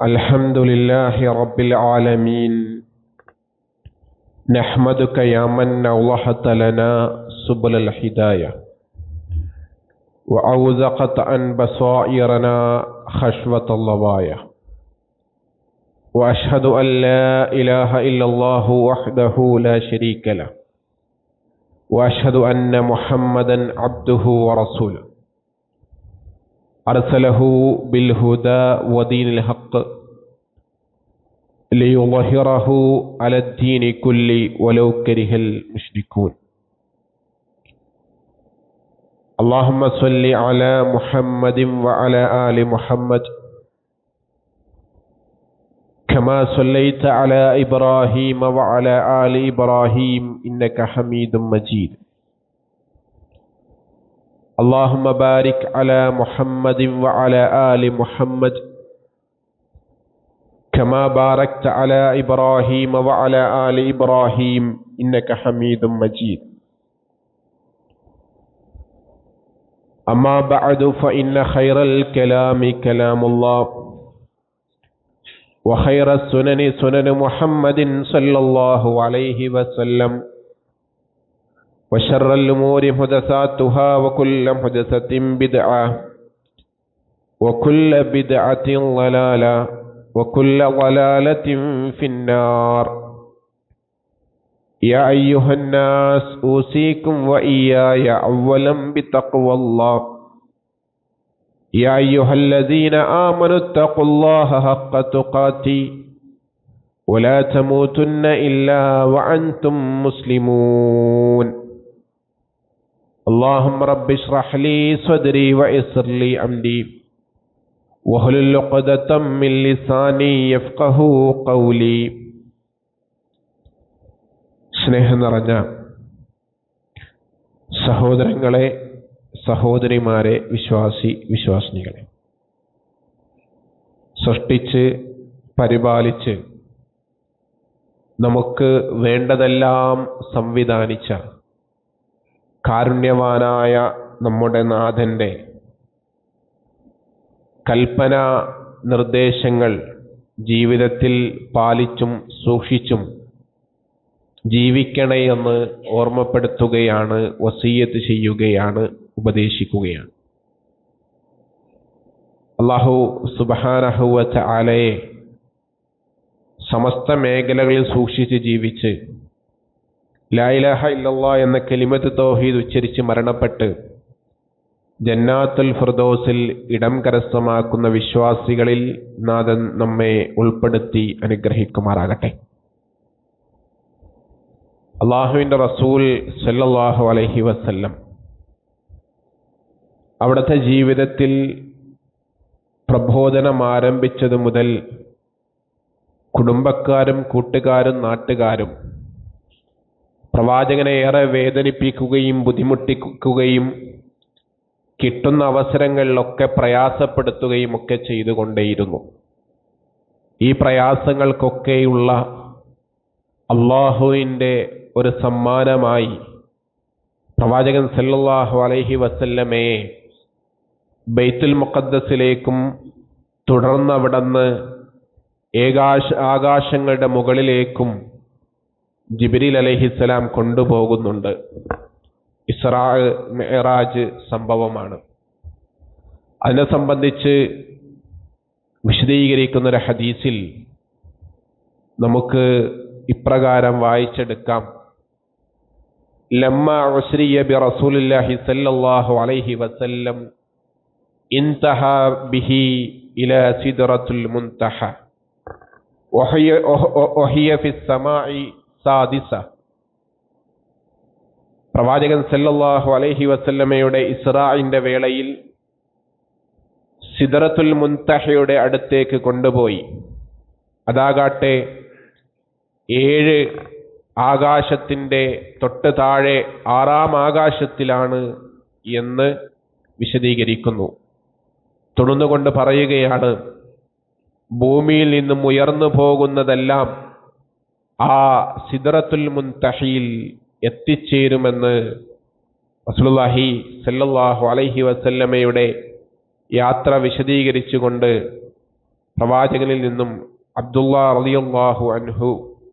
الحمد لله رب العالمين نحمدك يا من أوضحت لنا سبل الهداية وأوزقت عن بصائرنا خشوة اللوايا وأشهد أن لا إله إلا الله وحده لا شريك له وأشهد أن محمدا عبده ورسوله أرسله بالهدى ودين الحق ليظهره على الدين كله ولو كره المشركون. اللهم صل على محمد وعلى آل محمد كما صليت على إبراهيم وعلى آل إبراهيم إنك حميد مجيد. اللهم بارك على محمد وعلى آل محمد كما باركت على إبراهيم وعلى آل إبراهيم إنك حميد مجيد. أما بعد فإن خير الكلام كلام الله وخير السنن سنن محمد صلى الله عليه وسلم وشر الأمور محدثاتها وكل محدثة بدعة وكل بدعة ضلالة وكل ضلالة في النار. يا أيها الناس أوصيكم وإياي أولا بتقوى الله. يا أيها الذين آمنوا اتقوا الله حق تقاته ولا تموتن إلا وأنتم مسلمون. اللهم رب اشرح لي صدري ويسر لي أمري واحلل عقدة من لساني يفقهوا قولي. സ്നേഹം നിറഞ്ഞ സഹോദരങ്ങളെ, സഹോദരിമാരെ, വിശ്വാസിനികളെ, സൃഷ്ടിച്ച് പരിപാലിച്ച് നമുക്ക് വേണ്ടതെല്ലാം സംവിധാനിച്ച കാരുണ്യവാനായ നമ്മുടെ നാഥൻ്റെ കൽപ്പന നിർദ്ദേശങ്ങൾ ജീവിതത്തിൽ പാലിച്ചും സൂക്ഷിച്ചും ജീവിക്കണേ എന്ന് ഓർമ്മപ്പെടുത്തുകയാണ്, വസിയ്യത്ത് ചെയ്യുകയാണ്, ഉപദേശിക്കുകയാണ്. അല്ലാഹു സുബ്ഹാനഹു വ തആലയെ സമസ്ത മേഖലകളിൽ സൂക്ഷിച്ച് ജീവിച്ച് ലാ ഇലാഹ ഇല്ലല്ലാഹ് എന്ന കലിമത്ത് തൗഹീദ് ഉച്ചരിച്ച് മരണപ്പെട്ട് ജന്നാത്തുൽ ഫിർദൗസിൽ ഇടം കരസ്ഥമാക്കുന്ന വിശ്വാസികളിൽ നാഥൻ നമ്മെ ഉൾപ്പെടുത്തി അനുഗ്രഹിക്കുമാറാകട്ടെ. അല്ലാഹുവിൻ്റെ റസൂൽ സല്ലല്ലാഹു അലൈഹി വസല്ലം അവിടുത്തെ ജീവിതത്തിൽ പ്രബോധനം ആരംഭിച്ചത് മുതൽ കുടുംബക്കാരും കൂട്ടുകാരും നാട്ടുകാരും പ്രവാചകനെ ഏറെ വേദനിപ്പിക്കുകയും ബുദ്ധിമുട്ടിക്കുകയും കിട്ടുന്ന അവസരങ്ങളിലൊക്കെ പ്രയാസപ്പെടുത്തുകയും ഒക്കെ ചെയ്തുകൊണ്ടേയിരുന്നു. ഈ പ്രയാസങ്ങൾക്കൊക്കെയുള്ള അള്ളാഹുവിൻ്റെ ഒരു സമ്മാനമായി പ്രവാചകൻ സല്ലല്ലാഹു അലൈഹി വസല്ലമയെ ബൈത്തുൽ മുഖദ്ദസിലേക്കും തുടർന്ന് അവിടുന്ന് ആകാശങ്ങളുടെ മുകളിലേക്കും ജിബ്രീൽ അലൈഹിസ്സലാം കൊണ്ടുപോകുന്നുണ്ട്. ഇസ്രാ മിഅ്റാജ് സംഭവമാണ്. അതിനെ സംബന്ധിച്ച് വിശദീകരിക്കുന്നൊരു ഹദീസിൽ നമുക്ക് ഇപ്രകാരം വായിച്ചെടുക്കാം. ലമ്മ ഉസ്രിയ ബി റസൂലില്ലാഹി സല്ലല്ലാഹു അലൈഹി വസല്ലം ഇൻതഹ ബിഹി ഇലാ സിദ്റത്തുൽ മുൻതഹ വഹിയ ഫിസ് സമാഇ സാദിസ. പ്രവാചകൻ സല്ലല്ലാഹു അലൈഹി വസല്ലമയുടെ ഇസ്രാഇന്റെ വേളയിൽ സിദ്റത്തുൽ മുൻതഹയുടെ അടുത്തേക്ക് കൊണ്ടുപോയി. അതാകട്ടെ 7 ആകാശത്തിൻ്റെ തൊട്ട് താഴെ 6-ാം ആകാശത്തിലാണ് എന്ന് വിശദീകരിക്കുന്നു. തുടർന്നുകൊണ്ട് പറയുകയാണ്, ഭൂമിയിൽ നിന്നും ഉയർന്നു പോകുന്നതെല്ലാം ആ സിദ്റത്തുൽ മുൻതഹയിൽ എത്തിച്ചേരുമെന്ന് റസൂലുള്ളാഹി സല്ലല്ലാഹു അലൈഹി വസല്ലമയുടെ യാത്ര വിശദീകരിച്ചുകൊണ്ട് പ്രവാചകനിൽ നിന്നും അബ്ദുല്ലാ റളിയല്ലാഹു അൻഹു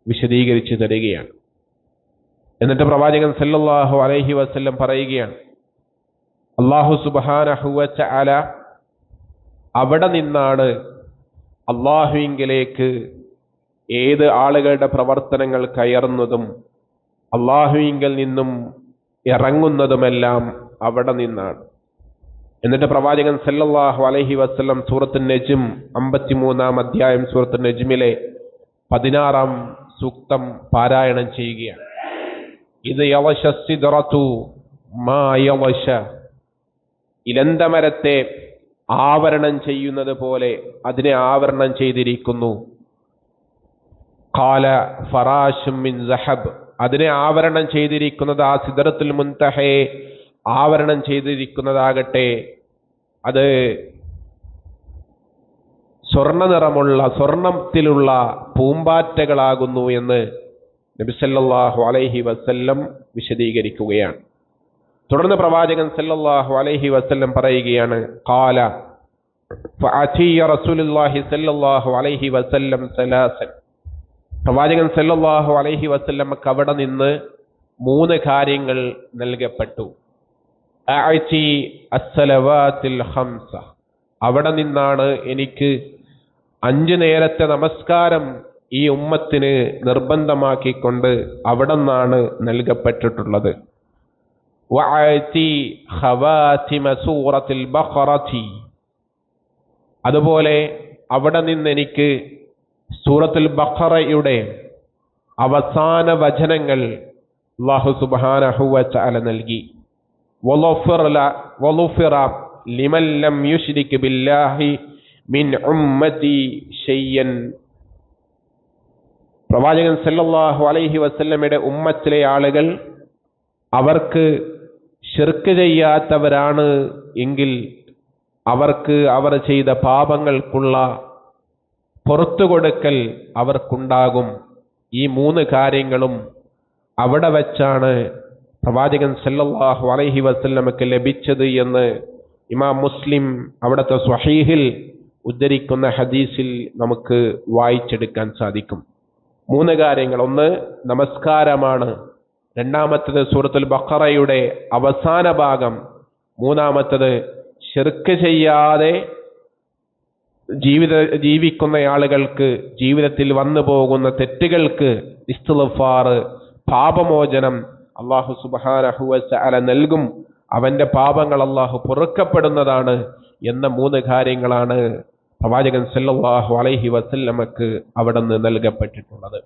വിശദീകരിച്ചു തരികയാണ്. എന്നിട്ട് പ്രവാചകൻ സല്ലല്ലാഹു അലൈഹി വസല്ലം പറയുകയാണ്, അല്ലാഹു സുബ്ഹാനഹു വ തആല അവിടെ നിന്നാണ് അല്ലാഹുവിങ്കലേക്ക് ഏത് ആളുകളുടെ പ്രവർത്തനങ്ങൾ കയറുന്നതും അല്ലാഹുവിങ്കൽ നിന്നും ഇറങ്ങുന്നതുമെല്ലാം അവിടെ നിന്നാണ്. എന്നിട്ട് പ്രവാചകൻ സല്ലല്ലാഹു അലൈഹി വസല്ലം സൂറത്തുൻ നജ്ം 53-ാം അധ്യായം സൂറത്തുൻ നജ്മിലെ 16-ാം സൂക്തം പാരായണം ചെയ്യുകയാണ്. ഇത് യവശ സിദ്റതു മാ യവശ, ഇലന്തമരത്തെ ആവരണം ചെയ്യുന്നത് പോലെ അതിനെ ആവരണം ചെയ്തിരിക്കുന്നു. ഖാല ഫറാശും മിൻ സഹബ്, അതിനെ ആവരണം ചെയ്തിരിക്കുന്നത്, ആ സിദ്റത്തുൽ മുൻതഹയെ ആവരണം ചെയ്തിരിക്കുന്നതാകട്ടെ അത് സ്വർണ്ണ നിറമുള്ള സ്വർണത്തിലുള്ള പൂമ്പാറ്റകളാകുന്നു എന്ന് നബി സല്ലല്ലാഹു അലൈഹി വസല്ലം വിശദീകരിക്കുകയാണ്. തുടർന്ന് പ്രവാചകൻ സല്ലല്ലാഹു അലൈഹി വസല്ലം പറയുകയാണ്, ഖാല ഫഅതിയ റസൂലുള്ളാഹി സല്ലല്ലാഹു അലൈഹി വസല്ലം സലാസൻ, പ്രവാചകൻ സല്ലല്ലാഹു അലൈഹി വസല്ലമക്ക് അവിടെ നിന്ന് 3 കാര്യങ്ങൾ നൽകപ്പെട്ടു. അഅതി അസ്സലവാത്തിൽ ഖംസ, അവിടെ നിന്നാണ് എനിക്ക് 5 നേരത്തെ നമസ്കാരം ഈ ഉമ്മത്തിന് നിർബന്ധമാക്കിക്കൊണ്ട് അവിടെ നിന്നാണ് നൽകപ്പെട്ടിട്ടുള്ളത്. വഅതി ഖവാതിമ സൂറത്തുൽ ബഖറതി, അതുപോലെ അവിടെ നിന്ന് എനിക്ക് സൂറത്തുൽ ബഖറയുടെ അവസാന വചനങ്ങൾ അല്ലാഹു സുബ്ഹാനഹു വ തആല നൽകി. വളുഫിറ ലിമൻ ലം യുശ്രിക് ബില്ലാഹി മിൻ ഉമ്മതി ഷൈയൻ, പ്രവാചകൻ സല്ലല്ലാഹു അലൈഹി വസല്ലമയുടെ ഉമ്മത്തിലെ ആളുകൾ അവർക്ക് ശിർക്ക് ചെയ്യാത്തവരാണ് എങ്കിൽ അവർക്ക് അവർ ചെയ്ത പാപങ്ങൾക്കുള്ള പുറത്തുകൊടുക്കൽ അവർക്കുണ്ടാകും. ഈ 3 കാര്യങ്ങളും അവിടെ വച്ചാണ് പ്രവാചകൻ സല്ലല്ലാഹു അലൈഹി വസല്ലമക്ക് ലഭിച്ചത് എന്ന് ഇമാം മുസ്ലിം അവിടുത്തെ സ്വഹീഹിൽ ഉദ്ധരിക്കുന്ന ഹദീസിൽ നമുക്ക് വായിച്ചെടുക്കാൻ സാധിക്കും. 3 കാര്യങ്ങൾ, ഒന്ന് നമസ്കാരമാണ്, രണ്ടാമത്തത് സൂറത്തുൽ ബഖറയുടെ അവസാന ഭാഗം, മൂന്നാമത്തത് ശിർക്ക് ചെയ്യാതെ ജീവിക്കുന്ന ആളുകൾക്ക് ജീവിതത്തിൽ വന്നു പോകുന്ന തെറ്റുകൾക്ക് ഇസ്തിഗ്ഫാർ, പാപമോചനം അല്ലാഹു സുബ്ഹാനഹു വ തആല നൽകും, അവന്റെ പാപങ്ങൾ അല്ലാഹു പൊറുക്കപ്പെടുന്നതാണ് എന്ന 3 കാര്യങ്ങളാണ് പ്രവാചകൻ സല്ലല്ലാഹു അലൈഹി വസല്ലമക്ക് അവിടെ നിന്ന് നൽകപ്പെട്ടിട്ടുള്ളത്.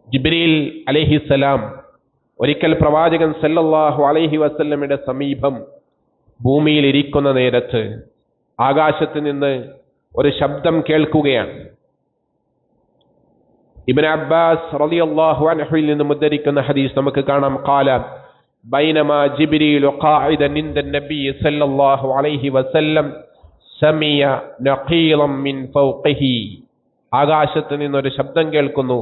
ജിബ്രീൽ അലൈഹിസ്സലാം ഒരിക്കൽ പ്രവാചകൻ സല്ലല്ലാഹു അലൈഹി വസല്ലമയുടെ സമീപം ഭൂമിയിൽ ഇരിക്കുന്ന നേരത്ത് ആകാശത്ത് നിന്ന് ഒരു ശബ്ദം കേൾക്കുകയാണ്. ഇബ്നു അബ്ബാസ് റളിയല്ലാഹു അൻഹുവിൽ നിന്ന് ഉദ്ധരിക്കുന്ന ഹദീസ് നമുക്ക് കാണാം. ഖാല ബൈനമാ ജിബ്രീലു ഖാഇദൻ ഇൻദ നബി സല്ലല്ലാഹു അലൈഹി വസല്ലം സമിയ നഖീലൻ മിൻ ഫൗഖിഹി, ആകാശത്ത് നിന്നൊരു ശബ്ദം കേൾക്കുന്നു.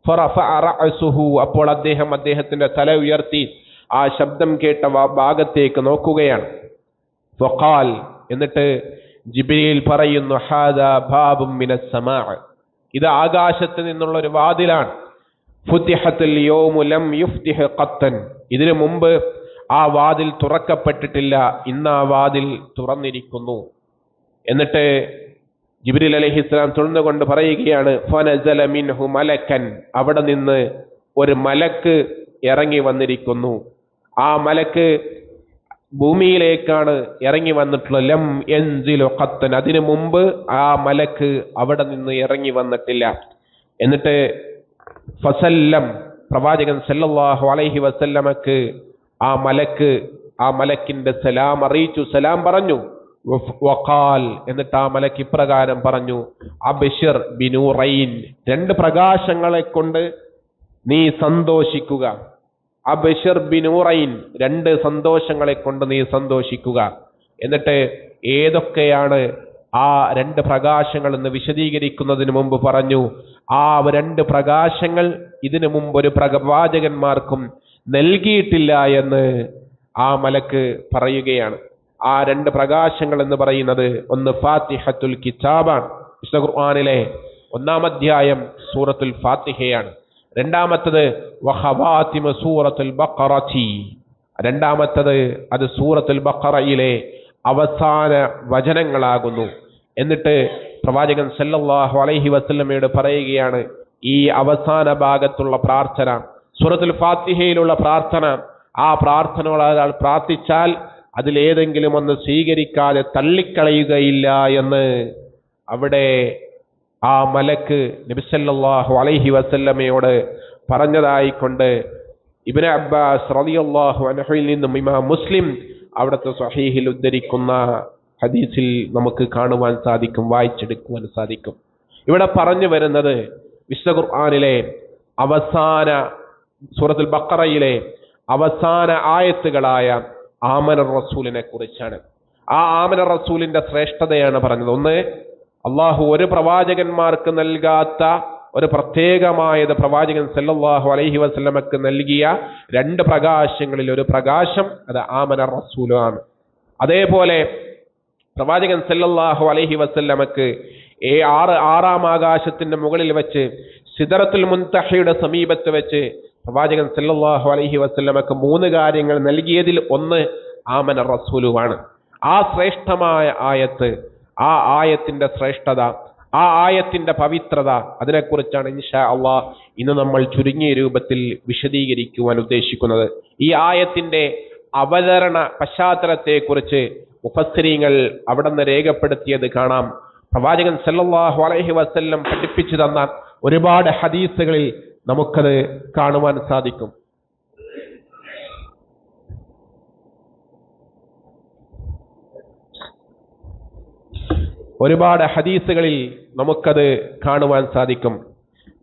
ഫറഫഅ റഅസുഹു, അപ്പോൾ അദ്ദേഹത്തിന്റെ തല ഉയർത്തി ആ ശബ്ദം കേട്ട ഭാഗത്തേക്ക് നോക്കുകയാണ്. ഫഖാൽ, എന്നിട്ട് ജിബ്രീൽ പറയുന്നു, ഹാദാ ബാബും മിനസ് സമാ, ഇത് ആകാശത്ത് നിന്നുള്ള ഒരു വാതിലാണ്. ഫുതിഹത്തുൽ യൗമു ലം യുഫ്തിഹ് ഖത്തൻ, ഇതിനു മുമ്പ് ആ വാതിൽ തുറക്കപ്പെട്ടിട്ടില്ല, ഇന്ന് ആ വാതിൽ തുറന്നിരിക്കുന്നു. എന്നിട്ട് ജിബ്രീൽ അലൈഹിസ്സലാം തുറന്നുകൊണ്ട് പറയുകയാണ്, ഫനസല മിൻഹു മലക്കൻ, അവിടെ നിന്ന് ഒരു മലക്ക് ഇറങ്ങി വന്നിരിക്കുന്നു. ആ മലക്ക് ഭൂമിയിലേക്കാണ് ഇറങ്ങി വന്നിട്ടുള്ളത്. ലം യൻസിലു ഖത്തൻ, അതിനു മുമ്പ് ആ മലക്ക് അവിടെ നിന്ന് ഇറങ്ങി വന്നിട്ടില്ല. എന്നിട്ട് ഫസല്ലം, പ്രവാചകൻ സല്ലല്ലാഹു അലൈഹി വസല്ലമക്ക് ആ മലക്കിന്റെ സലാം അറിയിച്ചു, സലാം പറഞ്ഞു. വഖാൽ, എന്നിട്ട് ആ മലക്ക് ഇപ്രകാരം പറഞ്ഞു, അബ്ശിർ ബിനൂറൈൻ, 2 പ്രകാശങ്ങളെ കൊണ്ട് നീ സന്തോഷിക്കുക. അബ്ശിർ ബിനൂറൈൻ, 2 സന്തോഷങ്ങളെ കൊണ്ട് നീ സന്തോഷിക്കുക. എന്നിട്ട് ഏതൊക്കെയാണ് ആ 2 പ്രകാശങ്ങൾ എന്ന് വിശദീകരിക്കുന്നതിന് മുമ്പ് പറഞ്ഞു, ആ 2 പ്രകാശങ്ങൾ ഇതിനു മുമ്പ് ഒരു പ്രവാചകന്മാർക്കും നൽകിയിട്ടില്ല എന്ന് ആ മലക്ക് പറയുകയാണ്. ആ 2 പ്രകാശങ്ങൾ എന്ന് പറയുന്നത്, ഒന്ന് ഫാത്തിഹത്തുൽ കിതാബാണ്, വിശുദ്ധ ഖുർആനിലെ 1-ാം അധ്യായം സൂറത്തുൽ ഫാത്തിഹയാണ്. രണ്ടാമത്തത് വഖവാതിമു സൂറത്തുൽ ബഖറതി, രണ്ടാമത്തത് അത് സൂറത്തുൽ ബഖറയിലെ അവസാന വചനങ്ങളാകുന്നു. എന്നിട്ട് പ്രവാചകൻ സല്ലല്ലാഹു അലൈഹി വസല്ലമയോട് പറയുകയാണ്, ഈ അവസാന ഭാഗത്തുള്ള പ്രാർത്ഥന, സൂറത്തുൽ ഫാത്തിഹയിലുള്ള പ്രാർത്ഥന, ആ പ്രാർത്ഥനകൾ ഒരാൾ പ്രാർത്ഥിച്ചാൽ അതിലേതെങ്കിലും ഒന്ന് സ്വീകരിക്കാതെ തള്ളിക്കളയുകയില്ല എന്ന് അവിടെ ആ മലക്ക് നബി സല്ലല്ലാഹു അലൈഹി വസല്ലമയോട് പറഞ്ഞതായിക്കൊണ്ട് ഇബ്നു അബ്ബാസ് റളിയല്ലാഹു അൻഹുവിൽ നിന്നും ഇമാം മുസ്ലിം അവിടുത്തെ സ്വഹീഹിൽ ഉദ്ധരിക്കുന്ന ഹദീസിൽ നമുക്ക് കാണുവാൻ സാധിക്കും, വായിച്ചെടുക്കുവാൻ സാധിക്കും. ഇവിടെ പറഞ്ഞു വരുന്നത് വിശുദ്ധ ഖുർആനിലെ അവസാന സൂറത്തുൽ ബഖറയിലെ അവസാന ആയത്തുകളായ ആമന റസൂലിനെ കുറിച്ചാണ്. ആ ആമന റസൂലിന്റെ ശ്രേഷ്ഠതയാണ് പറഞ്ഞത്. ഒന്ന്, അള്ളാഹു ഒരു പ്രവാചകന്മാർക്ക് നൽകാത്ത ഒരു പ്രത്യേകമായത് പ്രവാചകൻ സല്ലല്ലാഹു അലൈഹി വസല്ലമക്ക് നൽകിയ 2 പ്രകാശങ്ങളിൽ ഒരു പ്രകാശം അത് ആമന റസൂലാണ്. അതേപോലെ പ്രവാചകൻ സല്ലല്ലാഹു അലൈഹി വസല്ലമക്ക് ആറാം ആകാശത്തിന്റെ മുകളിൽ വെച്ച് സിദറത്തുൽ മുൻതഹയുടെ സമീപത്ത് വെച്ച് പ്രവാചകൻ സല്ലല്ലാഹു അലൈഹി വസല്ലമക്ക് 3 കാര്യങ്ങൾ നൽകിയതിൽ ഒന്ന് ആമന റസൂലുമാണ്. ആ ശ്രേഷ്ഠമായ ആയത്ത്, ആ ആയത്തിന്റെ ശ്രേഷ്ഠത, ആ ആയത്തിന്റെ പവിത്രത, അതിനെക്കുറിച്ചാണ് ഇൻഷാ അള്ളാഹ് ഇന്ന് നമ്മൾ ചുരുങ്ങിയ രൂപത്തിൽ വിശദീകരിക്കുവാൻ ഉദ്ദേശിക്കുന്നത്. ഈ ആയത്തിന്റെ അവതരണ പശ്ചാത്തലത്തെക്കുറിച്ച് മുഫസ്സിരീങ്ങൾ അവിടെ നിന്ന് രേഖപ്പെടുത്തിയത് കാണാം. പ്രവാചകൻ സല്ലല്ലാഹു അലൈഹി വസല്ലം പഠിപ്പിച്ചു തന്ന ഒരുപാട് ഹദീസുകളിൽ നമുക്കത് കാണുവാൻ സാധിക്കും. ഒരുപാട് ഹദീസുകളിൽ നമുക്കത് കാണുവാൻ സാധിക്കും.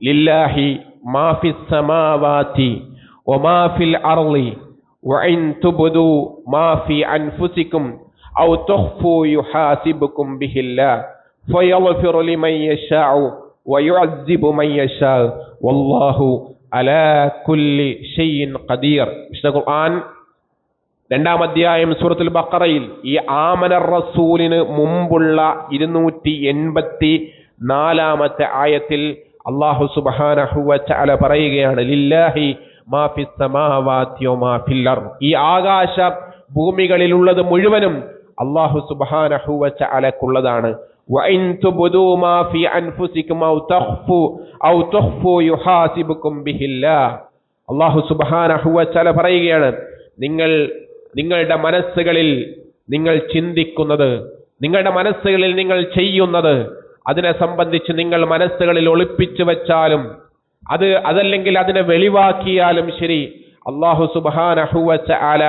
ലില്ലാഹി മാ ഫിസ് സമാവാതി വമാ ഫിൽ അർളി വഇൻ തുബ്ദു മാ ഫി അൻഫുസികും ഔ തുഖ്ഫു യുഹാസിബുകും ബിഹില്ലാഹ് ഫയഗ്ഫിറു ലിമൻ യശാഉ വയുഅസ്സിബു മൻ യശാഉ വല്ലാഹു അലാ കുല്ലി ഷൈഇൻ ഖദീർ. വിശുദ്ധ ഖുർആൻ 2-ാം അധ്യായം സൂറത്തുൽ ബഖറയിൽ ഈ ആമന റസൂലിന് മുമ്പുള്ള 284-ാമത്തെ ആയത്തിൽ അല്ലാഹു സുബ്ഹാനഹു വ തആല പറയുകയാണ്, ലില്ലാഹി മാ ഫിസ് സമാവാതി വമാ ഫിൽ അർദ്. ഈ ആകാശ ഭൂമികളിലുള്ളത് മുഴുവനും അല്ലാഹു സുബ്ഹാനഹു വ തആലക്കുള്ളതാണ്. വഇൻ തുബ്ദു മാ ഫി അൻഫുസികും ഔ തുഖ്ഫു യുഹാസിബുകും ബിഹില്ലാഹ്. അല്ലാഹു സുബ്ഹാനഹു വ തആല പറയുകയാണ്, നിങ്ങളുടെ മനസ്സുകളിൽ നിങ്ങൾ ചിന്തിക്കുന്നത്, നിങ്ങളുടെ മനസ്സുകളിൽ നിങ്ങൾ ചെയ്യുന്നത്, അതിനെ സംബന്ധിച്ച് നിങ്ങൾ മനസ്സുകളിൽ ഒളിപ്പിച്ചു വെച്ചാലും അതല്ലെങ്കിൽ അതിനെ വെളിവാക്കിയാലും ശരി, അല്ലാഹു സുബ്ഹാനഹു വ തആല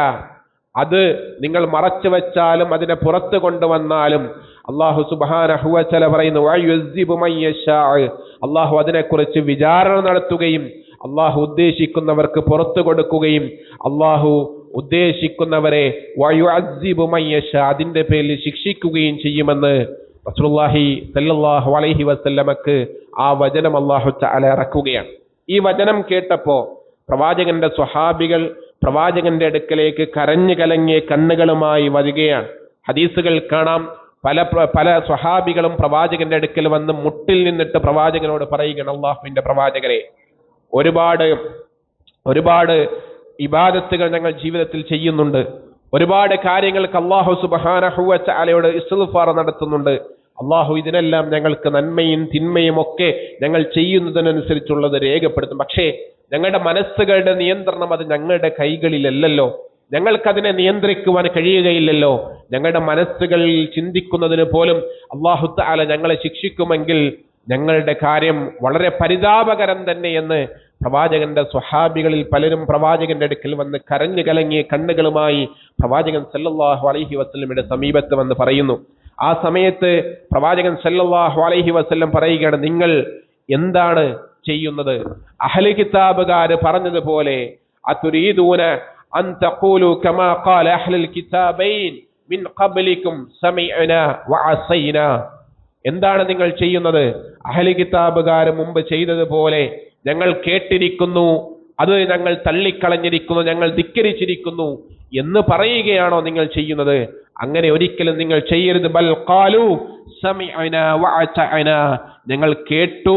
അത് നിങ്ങൾ മറച്ചു വെച്ചാലും അതിനെ പുറത്തു കൊണ്ടുവന്നാലും അല്ലാഹു സുബ്ഹാനഹു വ തആല പറയുന്നു, വയുഅസ്സിബു മൻ യശാഉ. അല്ലാഹു അതിനെക്കുറിച്ച് വിചാരണ നടത്തുകയും അല്ലാഹു ഉദ്ദേശിക്കുന്നവർക്ക് പുറത്തു കൊടുക്കുകയും അല്ലാഹു ഉദ്ദേശിക്കുന്നവരെ വയുഅസ്സിബു മൻ യശാ അതിന്റെ പേരിൽ ശിക്ഷിക്കുകയും ചെയ്യുമെന്ന് റസൂലുള്ളാഹി സല്ലല്ലാഹു അലൈഹി വസല്ലമക്ക് ആ വചനം അല്ലാഹു തആല ഇറക്കുകയാണ്. ഈ വചനം കേട്ടപ്പോൾ പ്രവാചകന്റെ സ്വഹാബികൾ പ്രവാചകന്റെ അടുക്കലേക്ക് കരഞ്ഞു കലങ്ങിയ കണ്ണുകളുമായി വരികയാണ്. ഹദീസുകൾ കാണാം, പല സ്വഹാബികളും പ്രവാചകന്റെ അടുക്കൽ വന്ന് മുട്ടിൽ നിന്നിട്ട് പ്രവാചകനോട് പറയുകയാണ്, അല്ലാഹുവിന്റെ പ്രവാചകരെ, ഒരുപാട് ഇബാദത്തുകൾ ഞങ്ങൾ ജീവിതത്തിൽ ചെയ്യുന്നുണ്ട്, ഒരുപാട് കാര്യങ്ങൾക്ക് അല്ലാഹു സുബ്ഹാനഹു വ തആലയോട് ഇസ്തിഗ്ഫാർ നടത്തുന്നുണ്ട്. അല്ലാഹു ഇതിനെല്ലാം ഞങ്ങൾക്ക് നന്മയും തിന്മയും ഒക്കെ ഞങ്ങൾ ചെയ്യുന്നതിനനുസരിച്ചുള്ളത് രേഖപ്പെടുത്തും. പക്ഷേ ഞങ്ങളുടെ മനസ്സുകളുടെ നിയന്ത്രണം അത് ഞങ്ങളുടെ കൈകളിലല്ലല്ലോ, ഞങ്ങൾക്കതിനെ നിയന്ത്രിക്കുവാൻ കഴിയുകയില്ലല്ലോ. ഞങ്ങളുടെ മനസ്സുകളിൽ ചിന്തിക്കുന്നതിന് പോലും അല്ലാഹു തആല ഞങ്ങളെ ശിക്ഷിക്കുമെങ്കിൽ ഞങ്ങളുടെ കാര്യം വളരെ പരിതാപകരം തന്നെ എന്ന് പ്രവാചകന്റെ സ്വഹാബികളിൽ പലരും പ്രവാചകന്റെ അടുക്കൽ വന്ന് കരഞ്ഞു കലങ്ങിയ കണ്ണുകളുമായി പ്രവാചകൻ സല്ലല്ലാഹു അലൈഹി വസല്ലമയുടെ സമീപത്ത് വന്ന് പറയുന്നു. ആ സമയത്ത് പ്രവാചകൻ സല്ലല്ലാഹു അലൈഹി വസല്ലം പറയുകയാണ്, നിങ്ങൾ എന്താണ് ചെയ്യുന്നത്? അഹ്ലി കിതാബുകാര് പറഞ്ഞതുപോലെ അതുരീദൂന അൻ തഖൂലു കമാ ഖാല അഹ്ലുൽ കിതാബൈൻ മിൻ ഖബ്ലികും സമീഅനാ വഅസൈനാ. എന്താണ് നിങ്ങൾ ചെയ്യുന്നത്? അഹ്ലി കിതാബുകാർ മുമ്പ് ചെയ്തതുപോലെ ഞങ്ങൾ കേട്ടിരിക്കുന്നു, അത് ഞങ്ങൾ തള്ളിക്കളഞ്ഞിരിക്കുന്നു, ഞങ്ങൾ ധിക്കരിച്ചിരിക്കുന്നു എന്ന് പറയുകയാണോ നിങ്ങൾ ചെയ്യുന്നത്? അങ്ങനെ ഒരിക്കലും നിങ്ങൾ ചെയ്യരുത്. ബൽ ഖാലു സമിഅനാ വഅതഅനാ, ഞങ്ങൾ കേട്ടു,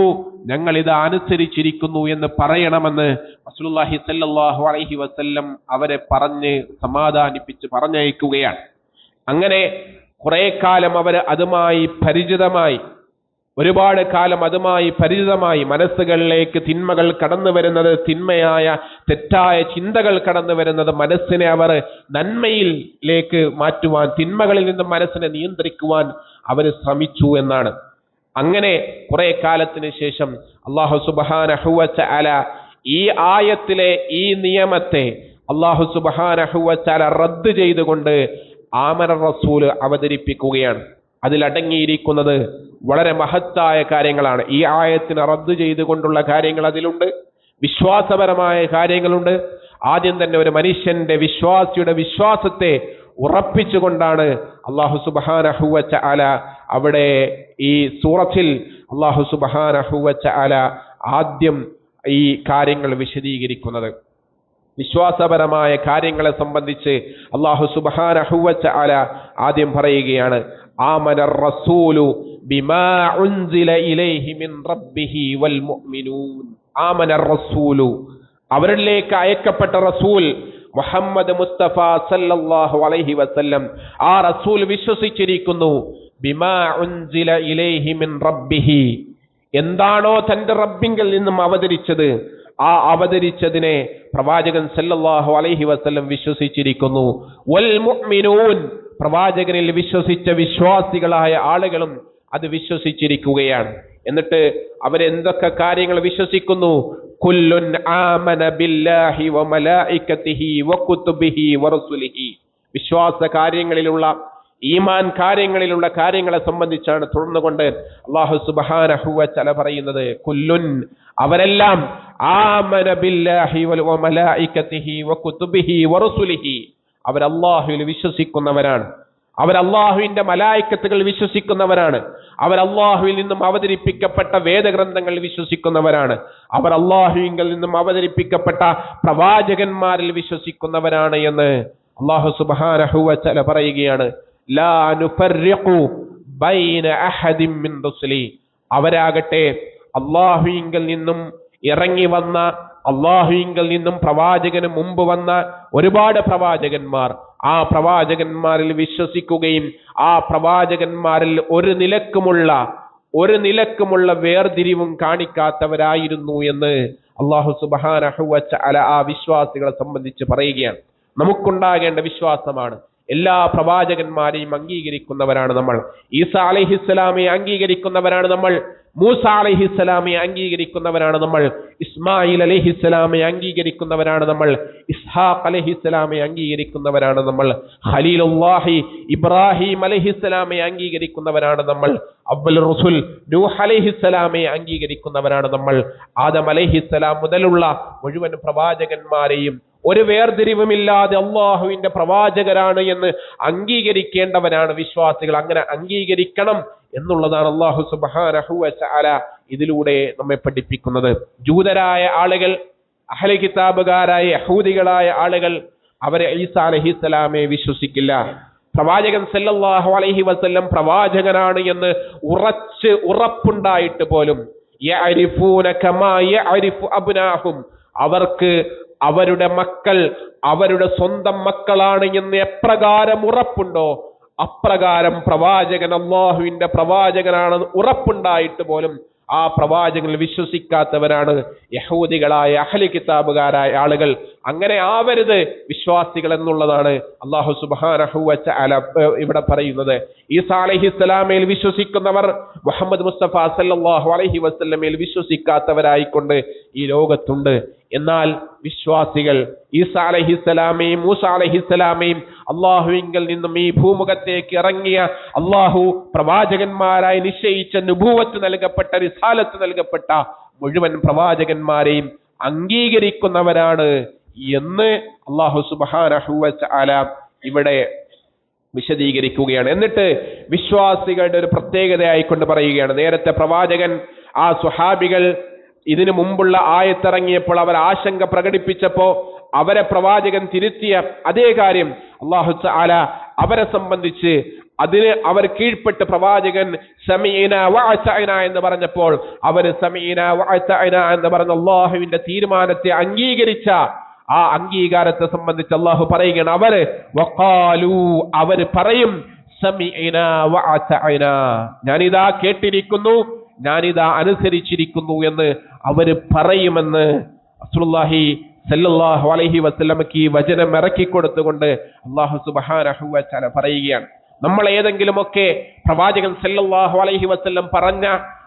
ഞങ്ങൾ ഇത് അനുസരിച്ചിരിക്കുന്നു എന്ന് പറയണമെന്ന് റസൂലുള്ളാഹി സ്വല്ലല്ലാഹു അലൈഹി വസല്ലം അവരെ പറഞ്ഞ് സമാധാനിപ്പിച്ച് പറഞ്ഞയക്കുകയാണ്. അങ്ങനെ കുറെ കാലം അവർ അതുമായി പരിചിതമായി, ഒരുപാട് കാലം അതുമായി പരിചിതമായി. മനസ്സുകളിലേക്ക് തിന്മകൾ കടന്നു വരുന്നത്, തിന്മയായ തെറ്റായ ചിന്തകൾ കടന്നു വരുന്നത് മനസ്സിനെ അവർ നന്മയിലേക്ക് മാറ്റുവാൻ, തിന്മകളിൽ നിന്നും മനസ്സിനെ നിയന്ത്രിക്കുവാൻ അവർ ശ്രമിച്ചു എന്നാണ്. അങ്ങനെ കുറെ കാലത്തിന് ശേഷം അല്ലാഹു സുബ്ഹാനഹു വ തആല ഈ ആയത്തിലെ ഈ നിയമത്തെ അല്ലാഹു സുബ്ഹാനഹു വ തആല റദ്ദ് ചെയ്തുകൊണ്ട് ആമന റസൂല് അവതരിപ്പിക്കുകയാണ്. അതിലടങ്ങിയിരിക്കുന്നത് വളരെ മഹത്തായ കാര്യങ്ങളാണ്. ഈ ആയത്തിനെ റദ്ദ് ചെയ്തുകൊണ്ടുള്ള കാര്യങ്ങൾ അതിലുണ്ട്, വിശ്വാസപരമായ കാര്യങ്ങളുണ്ട്. ആദ്യം തന്നെ ഒരു മനുഷ്യന്റെ വിശ്വാസിയുടെ വിശ്വാസത്തെ ഉറപ്പിച്ചുകൊണ്ടാണ് അല്ലാഹു സുബ്ഹാനഹു വ തആല അവിടെ ഈ സൂറത്തിൽ അല്ലാഹു സുബ്ഹാനഹു വ തആല ആദ്യം ഈ കാര്യങ്ങൾ വിശദീകരിക്കുന്നത്. വിശ്വാസപരമായ കാര്യങ്ങളെ സംബന്ധിച്ച് അല്ലാഹു സുബ്ഹാനഹു വ തആല ആദ്യം പറയുകയാണ്, ആമനർ റസൂലു ബിമാ ഉൻസില ഇലൈഹി മിൻ റബ്ബിഹി വൽ മുഅ്മിനൂൻ. ആമനർ റസൂലു, അവരിലേക്ക് അയക്കപ്പെട്ട റസൂൽ മുഹമ്മദ് മുസ്തഫ സല്ലല്ലാഹു അലൈഹി വസല്ലം, ആ റസൂൽ വിശ്വസിച്ചിരിക്കുന്നു. ബിമാ ഉൻസില ഇലൈഹി മിൻ റബ്ബിഹി, എന്താണോ തന്റെ റബ്ബിങ്കിൽ നിന്നും അവതരിച്ചത്, ആ അവതരിച്ചതിനെ പ്രവാചകൻ സല്ലല്ലാഹു അലൈഹി വസല്ലം വിശ്വസിച്ചിരിക്കുന്നു. വൽ മുഅ്മിനൂൻ, പ്രവാചകനിൽ വിശ്വസിച്ച വിശ്വാസികളായ ആളുകളും അത് വിശ്വസിച്ചിരിക്കുകയാണ്. എന്നിട്ട് അവരെന്തൊക്കെ കാര്യങ്ങൾ വിശ്വസിക്കുന്നു? കുല്ലുൻ ആമന ബില്ലാഹി വ മലായികതിഹി വ കുതുബിഹി വ റസുലിഹി. വിശ്വാസ കാര്യങ്ങളിലുള്ള, ഈമാൻ കാര്യങ്ങളിലുള്ള കാര്യങ്ങളെ സംബന്ധിച്ചാണ് തുടർന്നുകൊണ്ട് അല്ലാഹു സുബ്ഹാനഹു വ തആല പറയുന്നത്. കുല്ലുൻ, അവരെല്ലാം ആമന ബില്ലാഹി വ മലായികതിഹി വ കുതുബിഹി വ റസുലിഹി, അവർ അല്ലാഹുവിൽ വിശ്വസിക്കുന്നവരാണ്, അവർ അല്ലാഹുവിന്റെ മലായികത്തുകൾ വിശ്വസിക്കുന്നവരാണ്, അവർ അല്ലാഹുവിൽ നിന്നും അവതരിപ്പിക്കപ്പെട്ട വേദഗ്രന്ഥങ്ങൾ വിശ്വസിക്കുന്നവരാണ്, അവർ അല്ലാഹുവിൽ നിന്നും അവതരിപ്പിക്കപ്പെട്ട പ്രവാചകന്മാരിൽ വിശ്വസിക്കുന്നവരാണ് എന്ന് അല്ലാഹു സുബ്ഹാനഹു വ തആല പറയുകയാണ്. ലാ നുഫർരിഖു ബൈന അഹദിൻ മിൻ റസുലി, അവരാകട്ടെ അല്ലാഹുവിൽ നിന്നും ഇറങ്ങി വന്ന, അല്ലാഹുവിൽ നിന്നും പ്രവാചകന് മുമ്പ് വന്ന ഒരുപാട് പ്രവാചകന്മാർ, ആ പ്രവാചകന്മാരിൽ വിശ്വസിക്കുകയും ആ പ്രവാചകന്മാരിൽ ഒരു നിലക്കുമുള്ള വേർതിരിവും കാണിക്കാത്തവരായിരുന്നു എന്ന് അല്ലാഹു സുബ്ഹാനഹു വ തആല ആ വിശ്വാസികളെ സംബന്ധിച്ച് പറയുകയാണ്. നമുക്കുണ്ടാകേണ്ട വിശ്വാസമാണ്. എല്ലാ പ്രവാചകന്മാരെയും അംഗീകരിക്കുന്നവരാണ് നമ്മൾ. ഈസാ അലൈഹിസ്സലാമെ അംഗീകരിക്കുന്നവരാണ് നമ്മൾ, മൂസ അലൈഹിസ്സലാമെ അംഗീകരിക്കുന്നവരാണ് നമ്മൾ, ഇസ്മായിൽ അലൈഹിസ്സലാമെ അംഗീകരിക്കുന്നവരാണ് നമ്മൾ, ഇസ്ഹാഖ് അലൈഹിസ്സലാമെ അംഗീകരിക്കുന്നവരാണ് നമ്മൾ, ഖലീലുല്ലാഹി ഇബ്രാഹിം അലൈഹിസ്സലാമെ അംഗീകരിക്കുന്നവരാണ് നമ്മൾ, അവ്വൽ റസൂൽ നൂഹ് അലൈഹിസ്സലാമെ അംഗീകരിക്കുന്നവരാണ് നമ്മൾ, ആദം അലൈഹിസ്സലാം മുതലുള്ള മുഴുവൻ പ്രവാചകന്മാരെയും ഒരു വേർതിരിവുമില്ലാതെ അല്ലാഹുവിന്റെ പ്രവാചകരാണ് എന്ന് അംഗീകരിക്കേണ്ടവരാണ് വിശ്വാസികൾ. അങ്ങനെ അംഗീകരിക്കണം എന്നുള്ളതാണ് അല്ലാഹു സുബ്ഹാനഹു വ തആല ഇതിലൂടെ നമ്മെ പഠിപ്പിക്കുന്നത്. ജൂതരായ ആളുകൾ, അഹ്ലി കിതാബുകാരായ യഹൂദികളായ ആളുകൾ, അവരെ ഈസാ അലൈഹിസ്സലാമെ വിശ്വസിക്കില്ല. പ്രവാചകൻ സല്ലല്ലാഹു അലൈഹി വസല്ലം പ്രവാചകനാണ് എന്ന് ഉറപ്പുണ്ടായിട്ട് പോലും യഅരിഫൂന കമാ യഅരിഫു അബ്നാഹും, അവർക്ക് അവരുടെ മക്കൾ അവരുടെ സ്വന്തം മക്കളാണ് എന്ന് എപ്രകാരം ഉറപ്പുണ്ടോ അപ്രകാരം പ്രവാചകൻ അല്ലാഹുവിന്റെ പ്രവാചകനാണെന്ന് ഉറപ്പുണ്ടായിട്ട് പോലും ആ പ്രവാചകനിൽ വിശ്വസിക്കാത്തവരാണ് യഹൂദികളായ അഹ്ലി കിതാബുകാരായ ആളുകൾ. അങ്ങനെ ആവരുത് വിശ്വാസികൾ എന്നുള്ളതാണ് അല്ലാഹു സുബ്ഹാനഹു വ തആല ഇവിടെ പറയുന്നത്. ഈസാ അലൈഹിസ്സലാമയിൽ വിശ്വസിക്കുന്നവർ മുഹമ്മദ് മുസ്തഫ സല്ലല്ലാഹു അലൈഹി വസല്ലമയിൽ വിശ്വസിക്കാത്തവരായിക്കൊണ്ട് ഈ ലോകത്തുണ്ട്. എന്നാൽ വിശ്വാസികൾ ഈസാ അലൈഹിസ്സലാമയും മൂസ അലൈഹിസ്സലാമയും അല്ലാഹുവിങ്കൽ നിന്നും ഈ ഭൂമുഖത്തേക്ക് ഇറങ്ങിയ അല്ലാഹു പ്രവാചകന്മാരായി നിശ്ചയിച്ച നുബുവത്ത് നൽകപ്പെട്ട, റിസാലത്ത് നൽകപ്പെട്ട മുഴുവൻ പ്രവാചകന്മാരെയും അംഗീകരിക്കുന്നവരാണ് എന്ന് അല്ലാഹു സുബ്ഹാനഹു വ തആല ഇവിടെ വിശദീകരിക്കുകയാണ്. എന്നിട്ട് വിശ്വാസികളുടെ ഒരു പ്രത്യേകതയായിക്കൊണ്ട് പറയുകയാണ്. നേരത്തെ പ്രവാചകൻ ആ സ്വഹാബികൾ ഇതിനു മുമ്പുള്ള ആയത്തിറങ്ങിയപ്പോൾ അവർ ആശങ്ക പ്രകടിപ്പിച്ചപ്പോ അവരെ പ്രവാചകൻ തിരുത്തിയ അതേ കാര്യം അല്ലാഹു തആല അവരെ സംബന്ധിച്ച് അതിന് അവർ കീഴ്പ്പെട്ട് പ്രവാചകൻ സമീന വഅതഅന എന്ന് പറഞ്ഞപ്പോൾ അവർ സമീന വഅതഅന എന്ന് പറഞ്ഞ അല്ലാഹുവിന്റെ തീരുമാനത്തെ അംഗീകരിച്ച ആ അംഗീകാരത്തെ സംബന്ധിച്ച് അല്ലാഹു പറയുകയാണ്, അവർ പറയും സമീന വഅതഅന, ഞാനിതാ കേട്ടിരിക്കുന്നു, ഞാനിതാ അനുസരിച്ചിരിക്കുന്നു എന്ന് അവർ പറയുമെന്ന് റസൂലുള്ളാഹി സല്ലല്ലാഹു അലൈഹി വസല്ലമക്ക് ഈ വചനം ഇറക്കി കൊടുത്തുകൊണ്ട് അല്ലാഹു സുബ്ഹാനഹു വ തആല പറയുകയാണ്. നമ്മൾ ഏതെങ്കിലുമൊക്കെ പ്രവാചകൻ സല്ലല്ലാഹു അലൈഹി വസല്ലം പറഞ്ഞ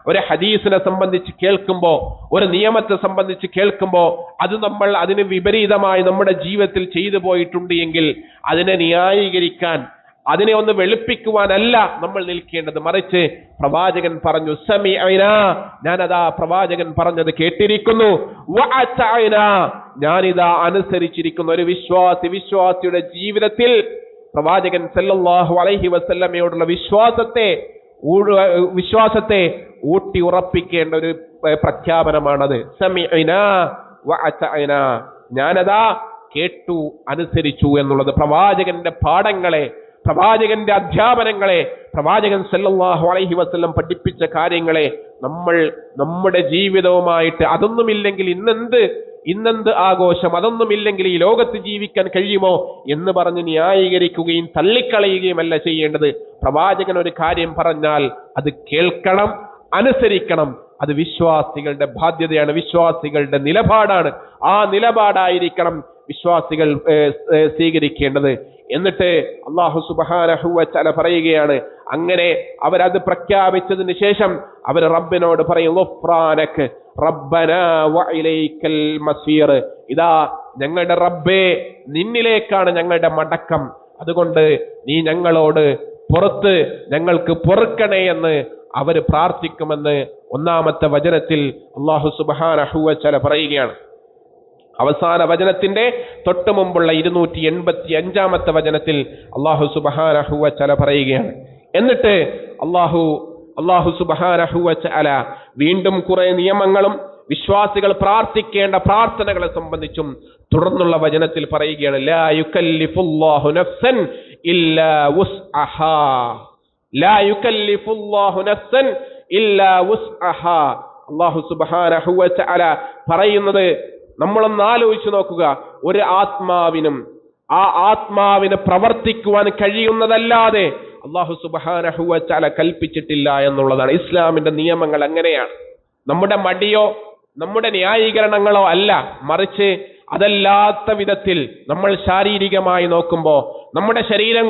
ഒരു ഹദീസിനെ സംബന്ധിച്ച് കേൾക്കുമ്പോൾ, ഒരു നിയമത്തെ സംബന്ധിച്ച് കേൾക്കുമ്പോൾ അത് നമ്മൾ അതിന് വിപരീതമായി നമ്മുടെ ജീവിതത്തിൽ ചെയ്തു പോയിട്ടുണ്ട് എങ്കിൽ അതിനെ ന്യായീകരിക്കാൻ, അതിനെ ഒന്ന് വെളുപ്പിക്കുവാനല്ല നമ്മൾ നിൽക്കേണ്ടത്. മറിച്ച് പ്രവാചകൻ പറഞ്ഞു സമീഅനാ, ഞാനതാ പ്രവാചകൻ പറഞ്ഞത് കേട്ടിരിക്കുന്നു, വഅതഅനാ, ഞാനിതാ അനുസരിച്ചിരിക്കുന്നു. ഒരു വിശ്വാസിയുടെ ജീവിതത്തിൽ പ്രവാചകൻ സല്ലല്ലാഹു അലൈഹി വസല്ലമയോടുള്ള വിശ്വാസത്തെ ഊട്ടി ഉറപ്പിക്കേണ്ട ഒരു പ്രഖ്യാപനമാണത്. സമീഅനാ വഅതഅനാ, ഞാനതാ കേട്ടു അനുസരിച്ചു എന്നുള്ളത്. പ്രവാചകന്റെ പാഠങ്ങളെ, പ്രവാചകന്റെ അധ്യാപനങ്ങളെ, പ്രവാചകൻ സല്ലല്ലാഹു അലൈഹി വസല്ലം പഠിപ്പിച്ച കാര്യങ്ങളെ നമ്മൾ നമ്മുടെ ജീവിതവുമായിട്ട്, അതൊന്നുമില്ലെങ്കിൽ ഇന്നെന്ത് ആഘോഷം, അതൊന്നുമില്ലെങ്കിൽ ഈ ലോകത്ത് ജീവിക്കാൻ കഴിയുമോ എന്ന് പറഞ്ഞ് ന്യായീകരിക്കുകയും തള്ളിക്കളയുകയുമല്ല ചെയ്യേണ്ടത്. പ്രവാചകൻ ഒരു കാര്യം പറഞ്ഞാൽ അത് കേൾക്കണം, അനുസരിക്കണം. അത് വിശ്വാസികളുടെ ബാധ്യതയാണ്, വിശ്വാസികളുടെ നിലപാടാണ്. ആ നിലപാടായിരിക്കണം വിശ്വാസികൾ സ്വീകരിക്കേണ്ടത്. എന്നിട്ട് അല്ലാഹു സുബ്ഹാനഹു വ തആല പറയുകയാണ്, അങ്ങനെ അവരത് പ്രഖ്യാപിച്ചതിന് ശേഷം അവർ റബ്ബിനോട് പറയും, ഗുഫ്രാനക റബ്ബനാ വഇലൈക്കൽ മസീർ, ഇതാ ഞങ്ങളുടെ റബ്ബേ, നിന്നിലേക്കാണ് ഞങ്ങളുടെ മടക്കം, അതുകൊണ്ട് നീ ഞങ്ങളോട് ഞങ്ങൾക്ക് പൊറുക്കണേ എന്ന് അവർ പ്രാർത്ഥിക്കുമെന്ന് ഒന്നാമത്തെ വചനത്തിൽ അല്ലാഹു സുബ്ഹാനഹു വ തആല പറയുകയാണ്. അവസാന വചനത്തിന്റെ തൊട്ട് മുമ്പുള്ള 285 വചനത്തിൽ അല്ലാഹു സുബ്ഹാനഹു വ തആല പറയുകയാണ്. എന്നിട്ട് അല്ലാഹു സുബ്ഹാനഹു വ തആല വീണ്ടും കുറെ നിയമങ്ങളും വിശ്വാസികൾ പ്രാർത്ഥിക്കേണ്ട പ്രാർത്ഥനകളെ സംബന്ധിച്ചും തുടർന്നുള്ള വചനത്തിൽ പറയുകയാണ്, ലാ യുകല്ലിഫുല്ലാഹു നഫ്സൻ ഇല്ലാ വുസ്അഹാ, ലാ യുകല്ലിഫുല്ലാഹു നഫ്സൻ ഇല്ലാ വുസ്അഹാ. അല്ലാഹു സുബ്ഹാനഹു വ തആല പറയുന്നത് നമ്മളൊന്ന് ആലോചിച്ചു നോക്കുക. ഒരു ആത്മാവിന് പ്രവർത്തിക്കുവാൻ കഴിയുന്നതല്ലാതെ അല്ലാഹു സുബ്ഹാനഹു വ തആല കൽപ്പിച്ചിട്ടില്ല എന്നുള്ളതാണ്. ഇസ്ലാമിന്റെ നിയമങ്ങൾ അങ്ങനെയാണ്. നമ്മുടെ മടിയോ നമ്മുടെ ന്യായീകരണങ്ങളോ അല്ല, മറിച്ച് അതല്ലാത്ത വിധത്തിൽ നമ്മൾ ശാരീരികമായി നോക്കുമ്പോൾ നമ്മുടെ ശരീരം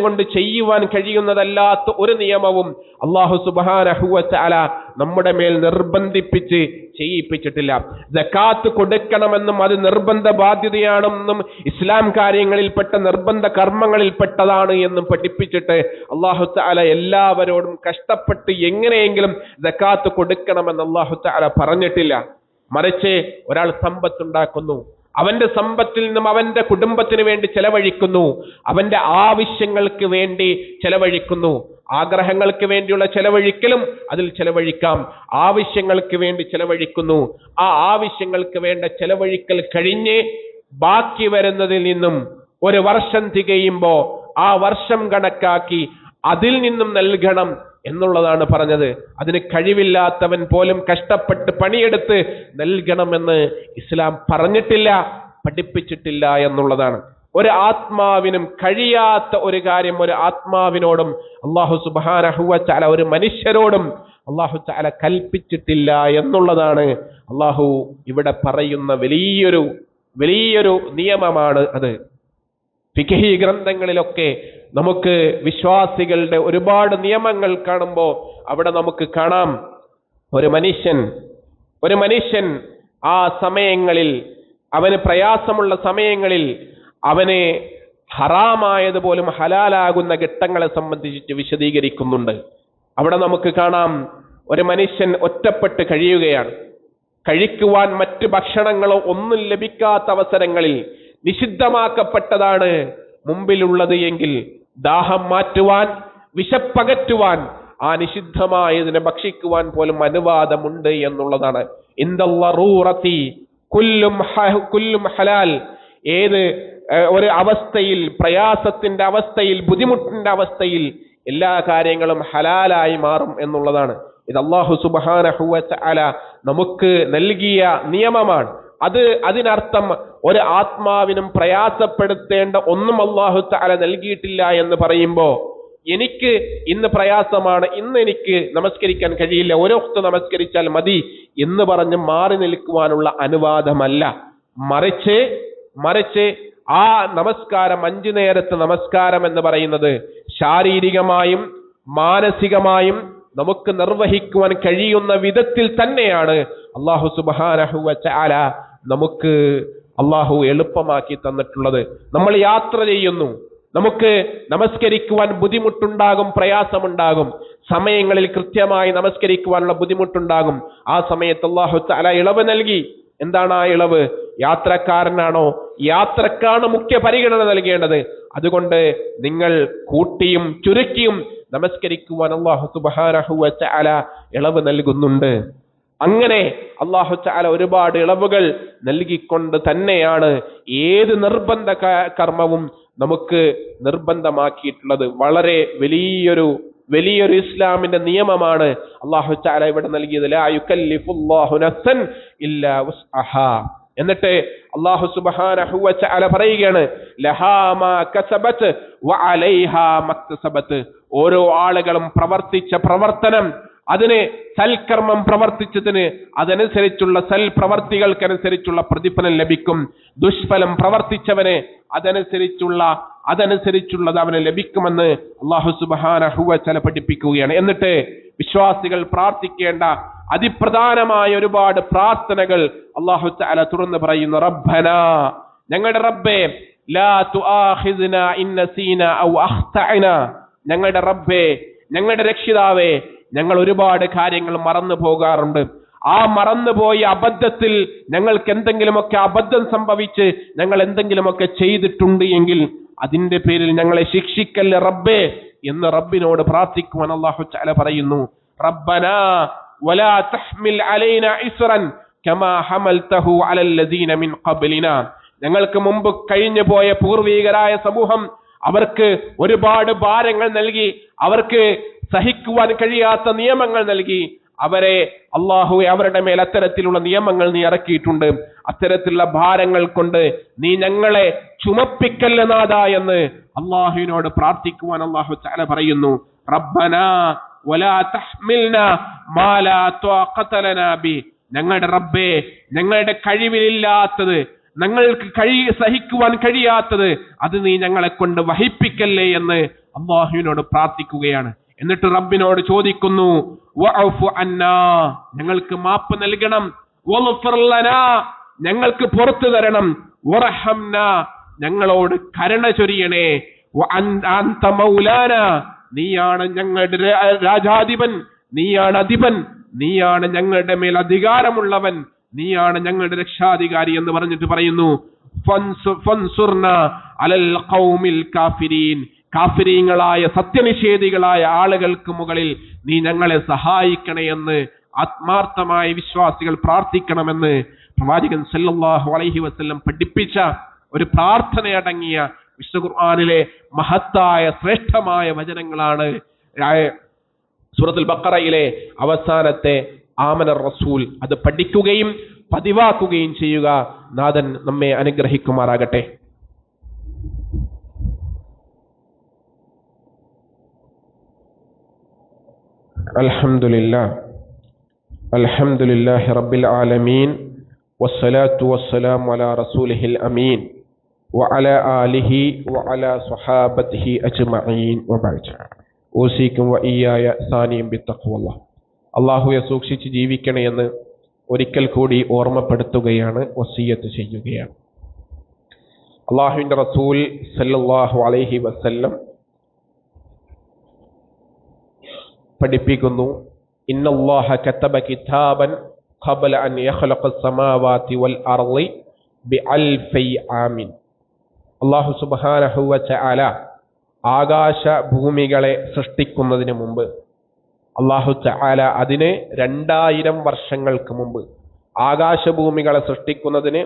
കൊണ്ട് ചെയ്യുവാൻ കഴിയുന്നതല്ലാത്ത ഒരു നിയമവും അല്ലാഹു സുബ്ഹാനഹു വ തആല നമ്മുടെ മേൽ നിർബന്ധിപ്പിച്ച് ചെയ്യിപ്പിച്ചിട്ടില്ല. സകാത്ത് കൊടുക്കണമെന്നും അത് നിർബന്ധ ബാധ്യതയാണെന്നും ഇസ്ലാം കാര്യങ്ങളിൽപ്പെട്ട നിർബന്ധ കർമ്മങ്ങളിൽപ്പെട്ടതാണ് എന്നും പഠിപ്പിച്ചിട്ട് അല്ലാഹു തആല എല്ലാവരോടും കഷ്ടപ്പെട്ട് എങ്ങനെയെങ്കിലും സകാത്ത് കൊടുക്കണമെന്ന് അല്ലാഹു തആല പറഞ്ഞിട്ടില്ല. മറിച്ച് ഒരാൾ സമ്പത്തുണ്ടാക്കുന്നു, അവന്റെ സമ്പത്തിൽ നിന്നും അവന്റെ കുടുംബത്തിന് വേണ്ടി ചെലവഴിക്കുന്നു, അവന്റെ ആവശ്യങ്ങൾക്ക് വേണ്ടി ചെലവഴിക്കുന്നു. ആഗ്രഹങ്ങൾക്ക് വേണ്ടിയുള്ള ചെലവഴിക്കലും അതിൽ ചെലവഴിക്കാം, ആവശ്യങ്ങൾക്ക് വേണ്ടി ചെലവഴിക്കുന്നു. ആ ആവശ്യങ്ങൾക്ക് വേണ്ട ചെലവഴിക്കൽ കഴിഞ്ഞ് ബാക്കി വരുന്നതിൽ നിന്നും ഒരു വർഷം തികയുമ്പോ ആ വർഷം കണക്കാക്കി അതിൽ നിന്നും നൽകണം എന്നുള്ളതാണ് പറഞ്ഞത്. അതിന് കഴിവില്ലാത്തവൻ പോലും കഷ്ടപ്പെട്ട് പണിയെടുത്ത് നൽകണമെന്ന് ഇസ്ലാം പറഞ്ഞിട്ടില്ല, പഠിപ്പിച്ചിട്ടില്ല എന്നുള്ളതാണ്. ഒരു ആത്മാവിനും കഴിയാത്ത ഒരു കാര്യം ഒരു ആത്മാവിനോടും അല്ലാഹു സുബ്ഹാനഹു വ തആല ഒരു മനുഷ്യരോടും അല്ലാഹു തആല കൽപ്പിച്ചിട്ടില്ല എന്നുള്ളതാണ് അല്ലാഹു ഇവിടെ പറയുന്ന വലിയൊരു നിയമമാണ് അത്. ഫിഖ്ഹി ഗ്രന്ഥങ്ങളിലൊക്കെ നമുക്ക് വിശ്വാസികളുടെ ഒരുപാട് നിയമങ്ങൾ കാണുമ്പോൾ അവിടെ നമുക്ക് കാണാം, ഒരു മനുഷ്യൻ ആ സമയങ്ങളിൽ, അവന് പ്രയാസമുള്ള സമയങ്ങളിൽ അവന് ഹറാമായതുപോലും ഹലാലാകുന്ന ഘട്ടങ്ങളെ സംബന്ധിച്ച് വിശദീകരിക്കുന്നുണ്ട്. അവിടെ നമുക്ക് കാണാം, ഒരു മനുഷ്യൻ ഒറ്റപ്പെട്ട് കഴിയുകയാണ്, കഴിക്കുവാൻ മറ്റ് ഭക്ഷണങ്ങളോ ഒന്നും ലഭിക്കാത്ത അവസരങ്ങളിൽ നിഷിദ്ധമാക്കപ്പെട്ടതാണ് മുമ്പിലുള്ളത് എങ്കിൽ ദാഹം മാറ്റുവാൻ, വിശപ്പകറ്റുവാൻ ആ നിഷിദ്ധമായതിനെ ഭക്ഷിക്കുവാൻ പോലും അനുവാദമുണ്ട് എന്നുള്ളതാണ്. ഇന്ദല്ലറൂറത്തി കുല്ലും ഹലാൽ. ഏത് ഒരു അവസ്ഥയിൽ, പ്രയാസത്തിന്റെ അവസ്ഥയിൽ, ബുദ്ധിമുട്ടിന്റെ അവസ്ഥയിൽ എല്ലാ കാര്യങ്ങളും ഹലാലായി മാറും എന്നുള്ളതാണ്. ഇത് അല്ലാഹു സുബ്ഹാനഹു വ തആല നമുക്ക് നൽകിയ നിയമമാണ്. അതിനർത്ഥം ഒരു ആത്മാവിനും പ്രയാസപ്പെടുത്തേണ്ട ഒന്നും അല്ലാഹു തആല നൽകിയിട്ടില്ല എന്ന് പറയുമ്പോൾ, എനിക്ക് ഇന്ന് പ്രയാസമാണ്, ഇന്ന് എനിക്ക് നമസ്കരിക്കാൻ കഴിയില്ല, ഒരു വഖ്ത് നമസ്കരിച്ചാൽ മതി എന്ന് പറഞ്ഞ് മാറി നിൽക്കുവാനുള്ള അനുവാദമല്ല. മറിച്ച് ആ നമസ്കാരം, 5 നേരത്തെ നമസ്കാരം എന്ന് പറയുന്നത് ശാരീരികമായും മാനസികമായും നമുക്ക് നിർവഹിക്കുവാൻ കഴിയുന്ന വിധത്തിൽ തന്നെയാണ് അല്ലാഹു സുബ്ഹാനഹു വ തആല നമുക്ക് എളുപ്പമാക്കി തന്നിട്ടുള്ളത്. നമ്മൾ യാത്ര ചെയ്യുന്നു, നമുക്ക് നമസ്കരിക്കുവാൻ ബുദ്ധിമുട്ടുണ്ടാകും, പ്രയാസമുണ്ടാകും, സമയങ്ങളിൽ കൃത്യമായി നമസ്കരിക്കുവാനുള്ള ബുദ്ധിമുട്ടുണ്ടാകും. ആ സമയത്ത് അല്ലാഹു തആല ഇളവ് നൽകി. എന്താണ് ആ ഇളവ്? യാത്രക്കാരനാണോ, യാത്രക്കാണ് മുഖ്യ പരിഗണന നൽകേണ്ടത്. അതുകൊണ്ട് നിങ്ങൾ കൂട്ടിയും ചുരുക്കിയും നമസ്കരിക്കുവാൻ അല്ലാഹു സുബ്ഹാനഹു വ തആല ഇളവ് നൽകുന്നുണ്ട്. അങ്ങനെ അല്ലാഹു തആല ഒരുപാട് ഇളവുകൾ നൽകിക്കൊണ്ട് തന്നെയാണ് ഏത് നിർബന്ധ കർമ്മവും നമുക്ക് നിർബന്ധമാക്കിയിട്ടുള്ളത്. വളരെ വലിയൊരു ഇസ്ലാമിന്റെ നിയമമാണ് അല്ലാഹു തആല ഇവിടെ നൽകിയത്. ലാ യുകല്ലിഫുല്ലാഹു നഫ്സൻ ഇല്ലാ വസ്അഹാ. എന്നിട്ട് അല്ലാഹു സുബ്ഹാനഹു വ തആല പറയുകയാണ്, ലഹാ മാ കസബത് വ അലൈഹാ മക്തസബത്. ഓരോ ആളുകളും പ്രവർത്തിച്ച പ്രവർത്തനം, അതിന് സൽക്കർമ്മം പ്രവർത്തിച്ചതിന് അതനുസരിച്ചുള്ള സൽപ്രവർത്തികൾക്കനുസരിച്ചുള്ള പ്രതിഫലം ലഭിക്കും. ദുഷ്ഫലം പ്രവർത്തിച്ചവന് അതനുസരിച്ചുള്ളത് അവന് ലഭിക്കുമെന്ന് അല്ലാഹു സുബ്ഹാനഹു വ തആല പഠിപ്പിക്കുകയാണ്. എന്നിട്ട് വിശ്വാസികൾ പ്രാർത്ഥിക്കേണ്ട അതിപ്രധാനമായ ഒരുപാട് പ്രാർത്ഥനകൾ അല്ലാഹു തആല തുറന്നു പറയുന്നു. റബ്ബനാ, ഞങ്ങളുടെ റബ്ബേ, ലാ തുആഖിദ്നാ ഇൻ നസീനാ ഔ അഖ്തഅനാ. ഞങ്ങളുടെ റബ്ബേ, ഞങ്ങളുടെ രക്ഷിതാവേ, ഞങ്ങൾ ഒരുപാട് കാര്യങ്ങൾ മറന്നു പോകാറുണ്ട്. ആ മറന്നുപോയ അബദ്ധത്തിൽ ഞങ്ങൾക്ക് എന്തെങ്കിലുമൊക്കെ അബദ്ധം സംഭവിച്ച് ഞങ്ങൾ എന്തെങ്കിലുമൊക്കെ ചെയ്തിട്ടുണ്ട് എങ്കിൽ അതിന്റെ പേരിൽ ഞങ്ങളെ ശിക്ഷിക്കല്ലേ റബ്ബേ എന്ന് റബ്ബിനോട് പ്രാർത്ഥിക്കുവാൻ അല്ലാഹു തആല പറയുന്നു. റബ്ബനാ വലാ തഹ്മിൽ അലൈനാ ഇസ്റൻ കമാ ഹമൽതഹു അലൽ ലദീന മിൻ ഖബ്ലിനാ. ഞങ്ങൾക്ക് മുമ്പ് കഴിഞ്ഞു പോയ പൂർവികരായ സമൂഹം, അവർക്ക് ഒരുപാട് ഭാരങ്ങൾ നൽകി, അവർക്ക് സഹിക്കുവാൻ കഴിയാത്ത നിയമങ്ങൾ നൽകി. അല്ലാഹുവേ, അവരുടെ മേൽ അത്തരത്തിലുള്ള നിയമങ്ങൾ നീ ഇറക്കിയിട്ടുണ്ട്. അത്തരത്തിലുള്ള ഭാരങ്ങൾ കൊണ്ട് നീ ഞങ്ങളെ ചുമപ്പിക്കല്ല നാഥാ എന്ന് അല്ലാഹുവിനോട് പ്രാർത്ഥിക്കുവാൻ അല്ലാഹു തആല പറയുന്നു. റബ്ബനാ വലാ തഹ്മിൽനാ മാ ലാ ത്വാഖത ലനാ ബി. ഞങ്ങളുടെ റബ്ബേ, ഞങ്ങളുടെ കഴിവിലില്ലാത്തത്, ഞങ്ങൾക്ക് സഹിക്കുവാൻ കഴിയാത്തത് അത് നീ ഞങ്ങളെ കൊണ്ട് വഹിപ്പിക്കല്ലേ എന്ന് അല്ലാഹുവിനോട് പ്രാർത്ഥിക്കുകയാണ്. എന്നിട്ട് റബ്ബിനോട് ചോദിക്കുന്നു, വഅഫു അന്നാ, ഞങ്ങൾക്ക് മാപ്പ് നൽകണം, വഗ്ഫിർ ലനാ, ഞങ്ങൾക്ക് പുറത്തു തരണം, വറഹംനാ, ഞങ്ങളോട് കരുണ ചൊരിയണേ, അൻത മൗലാനാ, നീയാണ് ഞങ്ങളുടെ രാജാധിപൻ, നീയാണ് അധിപൻ, നീയാണ് ഞങ്ങളുടെ മേൽ അധികാരമുള്ളവൻ, നീയാണ് ഞങ്ങളുടെ രക്ഷാധികാരി എന്ന് പറഞ്ഞിട്ട് പറയുന്നു, ഫൻസുർനാ അലൽ ഖൗമിൽ കാഫിരീൻ. കാഫിരീങ്ങളായ സത്യനിഷേധികളായ ആളുകൾക്ക് മുകളിൽ നീ ഞങ്ങളെ സഹായിക്കണേ എന്ന് ആത്മാർത്ഥമായ വിശ്വാസികൾ പ്രാർത്ഥിക്കണമെന്ന് പ്രവാചകൻ സല്ലല്ലാഹു അലൈഹി വസല്ലം പഠിപ്പിച്ച ഒരു പ്രാർത്ഥനയടങ്ങിയ വിശുദ്ധ ഖുർആനിലെ മഹത്തായ ശ്രേഷ്ഠമായ വചനങ്ങളാണ് സൂറത്തുൽ ബഖറയിലെ അവസാനത്തെ ആമനർ റസൂൽ. അത് പഠിക്കുകയും പതിവാക്കുകയും ചെയ്യുക. നാഥൻ നമ്മെ അനുഗ്രഹിക്കുമാറാകട്ടെ. അൽഹംദുലില്ലാഹി റബ്ബിൽ ആലമീൻ വസ്സലാത്തു വസ്സലാമു അലാ റസൂലിഹിൽ അമീൻ വഅലാ ആലിഹി വഅലാ സ്വഹാബത്തിഹി അജ്മഈൻ വബഅദ്. ഊസിക്കും വഇയ്യായ സാനിയം ബിത്തഖ്വല്ലാഹ്. അല്ലാഹുവെ സൂക്ഷിച്ച് ജീവിക്കണേ എന്ന് ഒരിക്കൽ കൂടി ഓർമ്മപ്പെടുത്തുകയാണ്, വസിയ്യത്ത് ചെയ്യുകയാണ്. അല്ലാഹുവിന്റെ റസൂൽ സല്ലല്ലാഹു അലൈഹി വസല്ലം പഠിപ്പിക്കുന്നു, ഇന്നല്ലാഹ കതബ കിതാബൻ ഖബല അൻ യഖ്ലഖ അസ്സമാവാതി വൽ അർളി ബിഅൽഫി ആമിൻ. അല്ലാഹു സുബ്ഹാനഹു വ തആല ആകാശ ഭൂമികളെ സൃഷ്ടിക്കുന്നതിന് മുമ്പ് അല്ലാഹു തആല അതിന് 2000 വർഷങ്ങൾക്ക് മുമ്പ്, ആകാശഭൂമികളെ സൃഷ്ടിക്കുന്നതിന്